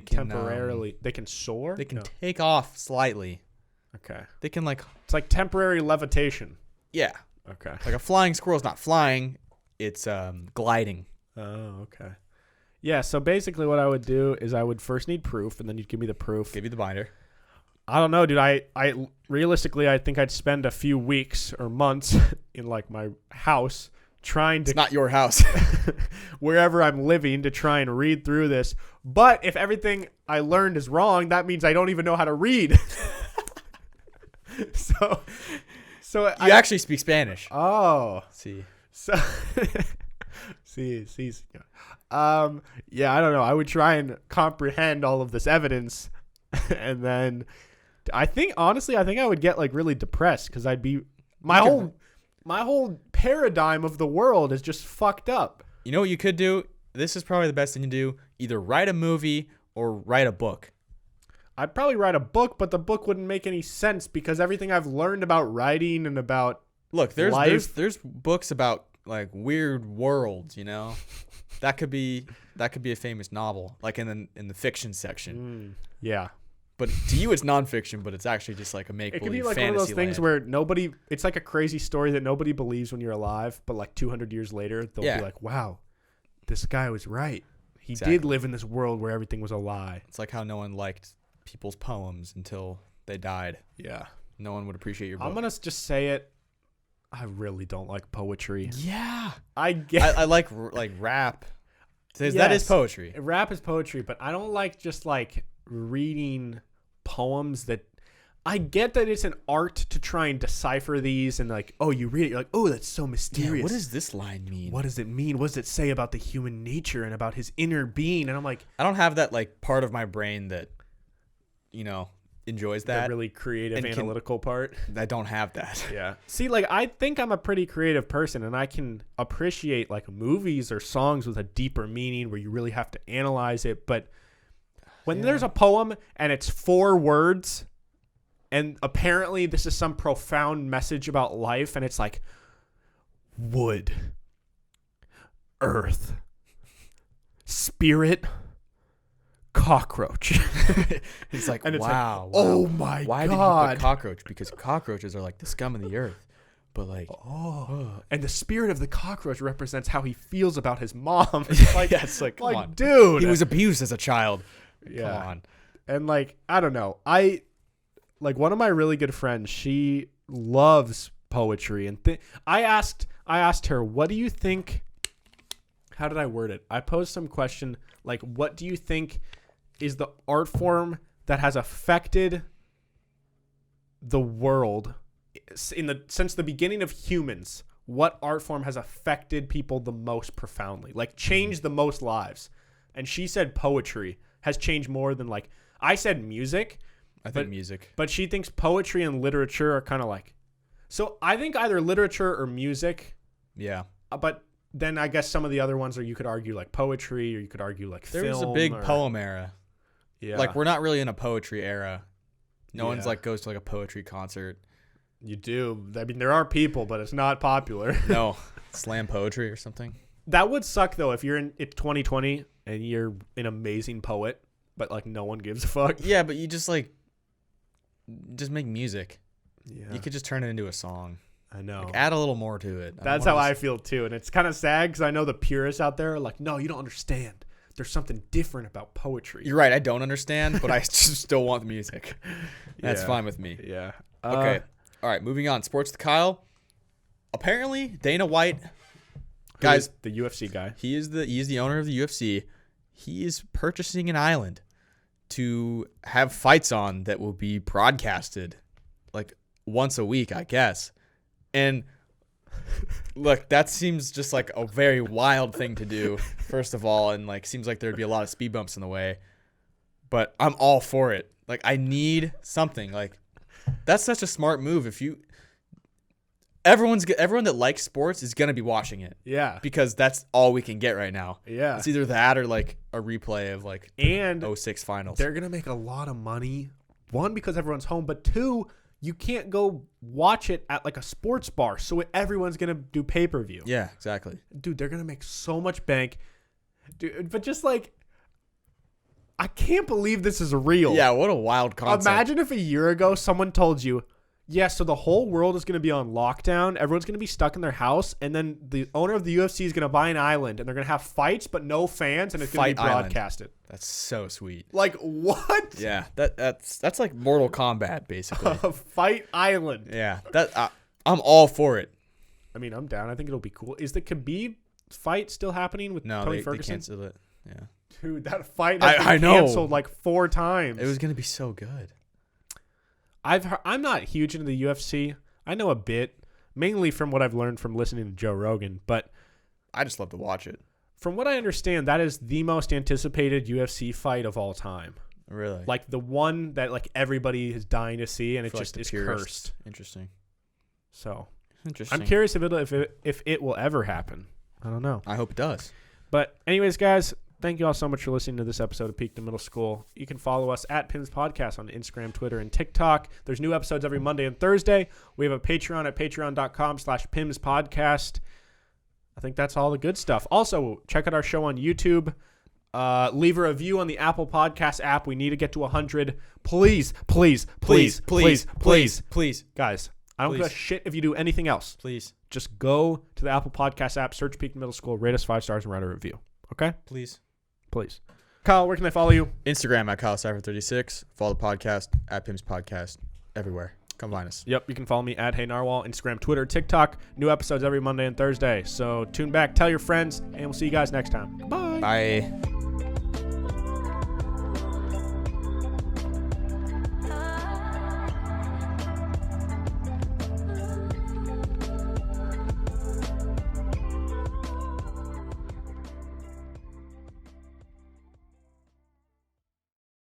Speaker 1: temporarily. They can soar.
Speaker 2: They can
Speaker 1: No.
Speaker 2: take off slightly.
Speaker 1: Okay.
Speaker 2: They can like
Speaker 1: It's like temporary levitation.
Speaker 2: yeah.
Speaker 1: Okay.
Speaker 2: Like a flying squirrel's not flying. It's gliding.
Speaker 1: Oh, okay. Yeah, so basically what I would do is I would first need proof, and then you'd give me the proof.
Speaker 2: Give you the binder.
Speaker 1: I don't know, dude. I realistically, I think I'd spend a few weeks or months in like my house trying to
Speaker 2: It's not your house.
Speaker 1: wherever I'm living to try and read through this. But if everything I learned is wrong, that means I don't even know how to read. so
Speaker 2: You actually speak Spanish.
Speaker 1: oh,
Speaker 2: See.
Speaker 1: so see. Yeah, I don't know. I would try and comprehend all of this evidence, and then I think I would get like really depressed because I'd be my whole paradigm of the world is just fucked up.
Speaker 2: You know what you could do? This is probably the best thing to do. Either write a movie or write a book.
Speaker 1: I'd probably write a book, but the book wouldn't make any sense because everything I've learned about writing and about
Speaker 2: Look, there's
Speaker 1: life.
Speaker 2: there's books about like weird worlds, you know. That could be a famous novel, like in the fiction section.
Speaker 1: Yeah.
Speaker 2: But to you, it's nonfiction, but it's actually just like a make
Speaker 1: It
Speaker 2: believe
Speaker 1: could be like
Speaker 2: fantasy
Speaker 1: one of those things
Speaker 2: land.
Speaker 1: where it's like a crazy story that nobody believes when you're alive, but like 200 years later, they'll
Speaker 2: Yeah.
Speaker 1: be like, wow, this guy was right. He
Speaker 2: Exactly.
Speaker 1: did live in this world where everything was a lie.
Speaker 2: It's like how no one liked people's poems until they died.
Speaker 1: Yeah.
Speaker 2: No one would appreciate your book.
Speaker 1: I'm going to just say it. I really don't like poetry.
Speaker 2: Yeah,
Speaker 1: I get
Speaker 2: I like rap. That is
Speaker 1: Yes.
Speaker 2: poetry.
Speaker 1: Rap is poetry, but I don't like just like reading poems that I get that it's an art to try and decipher these and like, oh, you read it, you're like, oh, that's so mysterious.
Speaker 2: Yeah, what does this line mean?
Speaker 1: What does it mean? What does it say about the human nature and about his inner being? And I'm like,
Speaker 2: I don't have that like part of my brain that, you know, enjoys
Speaker 1: the
Speaker 2: that.
Speaker 1: really creative
Speaker 2: and can-
Speaker 1: analytical part.
Speaker 2: I don't have that.
Speaker 1: Yeah. See, like I think I'm a pretty creative person and I can appreciate like movies or songs with a deeper meaning where you really have to analyze it. But when there's a poem and it's 4 words and apparently this is some profound message about life and it's like wood, earth, spirit, cockroach.
Speaker 2: It's like,
Speaker 1: And it's
Speaker 2: wow,
Speaker 1: like, oh
Speaker 2: wow.
Speaker 1: my
Speaker 2: Why did
Speaker 1: God.
Speaker 2: you put cockroach? Because cockroaches are like the scum of the earth. But like,
Speaker 1: And the spirit of the cockroach represents how he feels about his mom. It's like,
Speaker 2: yeah, it's like, come on.
Speaker 1: dude.
Speaker 2: He was abused as a child.
Speaker 1: Yeah.
Speaker 2: Come on.
Speaker 1: And like, I don't know. One of my really good friends, she loves poetry. And I asked her, what do you think? How did I word it? I posed some question like, what do you think is the art form that has affected the world since the beginning of humans? What art form has affected people the most profoundly, like changed the most lives? And she said poetry has changed more than, like, I said music.
Speaker 2: I think music.
Speaker 1: But she thinks poetry and literature are kind of like, so I think either literature or music.
Speaker 2: Yeah.
Speaker 1: But then I guess some of the other ones are, you could argue like poetry, or you could argue like
Speaker 2: There
Speaker 1: film.
Speaker 2: was a big poem era.
Speaker 1: Yeah.
Speaker 2: Like, we're not really in a poetry era. No one's
Speaker 1: Yeah.
Speaker 2: like goes to like a poetry concert.
Speaker 1: You do. I mean, there are people, but it's not popular.
Speaker 2: No. Slam poetry or something.
Speaker 1: That would suck though if you're in 2020 and you're an amazing poet, but like no one gives a fuck.
Speaker 2: Yeah, but you just make music.
Speaker 1: Yeah.
Speaker 2: You could just turn it into a song.
Speaker 1: I know.
Speaker 2: Like, add a little more to it.
Speaker 1: That's how I feel too. And it's kind of sad because I know the purists out there are like, no, you don't understand. There's something different about poetry.
Speaker 2: You're right. I don't understand, but I just still want the music. That's
Speaker 1: Yeah.
Speaker 2: fine with me.
Speaker 1: Yeah.
Speaker 2: Okay. All right. Moving on. Sports with Kyle. Apparently, Dana White, guys,
Speaker 1: The UFC guy.
Speaker 2: he is the owner of the UFC. He is purchasing an island to have fights on that will be broadcasted like once a week, I guess. And look, that seems just like a very wild thing to do, first of all, and like seems like there'd be a lot of speed bumps in the way. But I'm all for it. Like, I need something. Like, that's such a smart move. Everyone that likes sports is gonna be watching it.
Speaker 1: Yeah.
Speaker 2: Because that's all we can get right now.
Speaker 1: Yeah.
Speaker 2: It's either that or like a replay of like
Speaker 1: And
Speaker 2: 06 finals.
Speaker 1: they're going to make a lot of money. One, because everyone's home, but two, you can't go watch it at like a sports bar. So everyone's going to do pay-per-view.
Speaker 2: Yeah, exactly.
Speaker 1: Dude, they're going to make so much bank. Dude, but just like, I can't believe this is real.
Speaker 2: Yeah, what a wild concept.
Speaker 1: Imagine if a year ago someone told you, yeah, so the whole world is going to be on lockdown. Everyone's going to be stuck in their house. And then the owner of the UFC is going to buy an island and they're going to have fights, but no fans. And it's going to be
Speaker 2: Fight island.
Speaker 1: broadcasted.
Speaker 2: That's so sweet.
Speaker 1: Like, what?
Speaker 2: Yeah, that's like Mortal Kombat basically.
Speaker 1: A fight island.
Speaker 2: Yeah, I'm all for it.
Speaker 1: I mean, I'm down. I think it'll be cool. Is the Khabib fight still happening with
Speaker 2: No,
Speaker 1: Tony
Speaker 2: they
Speaker 1: Ferguson?
Speaker 2: canceled it. Yeah,
Speaker 1: Dude, that fight has
Speaker 2: I
Speaker 1: been
Speaker 2: know.
Speaker 1: canceled like 4 times.
Speaker 2: it was gonna be so good.
Speaker 1: I'm not huge into the UFC. I know a bit, mainly from what I've learned from listening to Joe Rogan. But
Speaker 2: I just love to watch it.
Speaker 1: from what I understand, that is the most anticipated UFC fight of all time.
Speaker 2: Really,
Speaker 1: Like the one that like everybody is dying to see, and it
Speaker 2: For, like,
Speaker 1: just
Speaker 2: the
Speaker 1: is
Speaker 2: purists.
Speaker 1: cursed.
Speaker 2: Interesting.
Speaker 1: So
Speaker 2: Interesting.
Speaker 1: I'm curious if it will ever happen. I don't know.
Speaker 2: I hope it does.
Speaker 1: But anyways, guys, thank you all so much for listening to this episode of Peak to Middle School. You can follow us at PIMS Podcast on Instagram, Twitter, and TikTok. There's new episodes every Monday and Thursday. We have a Patreon at patreon.com/PIMS Podcast. I think that's all the good stuff. Also, check out our show on YouTube. Leave a review on the Apple Podcast app. We need to get to 100. Please, please, please, please, please,
Speaker 2: please,
Speaker 1: guys. I don't give a
Speaker 2: Please.
Speaker 1: shit if you do anything else.
Speaker 2: please,
Speaker 1: Just go to the Apple Podcast app, search Peak to Middle School, rate us 5 stars, and write a review. Okay?
Speaker 2: please.
Speaker 1: Please. Kyle, where can they follow you?
Speaker 2: Instagram at KyleCypher36. Follow the podcast at PIMS Podcast. Everywhere. Come find us.
Speaker 1: Yep, you can follow me at Hey Narwhal, Instagram, Twitter, TikTok. New episodes every Monday and Thursday. So tune back, tell your friends, and we'll see you guys next time. Bye.
Speaker 2: Bye.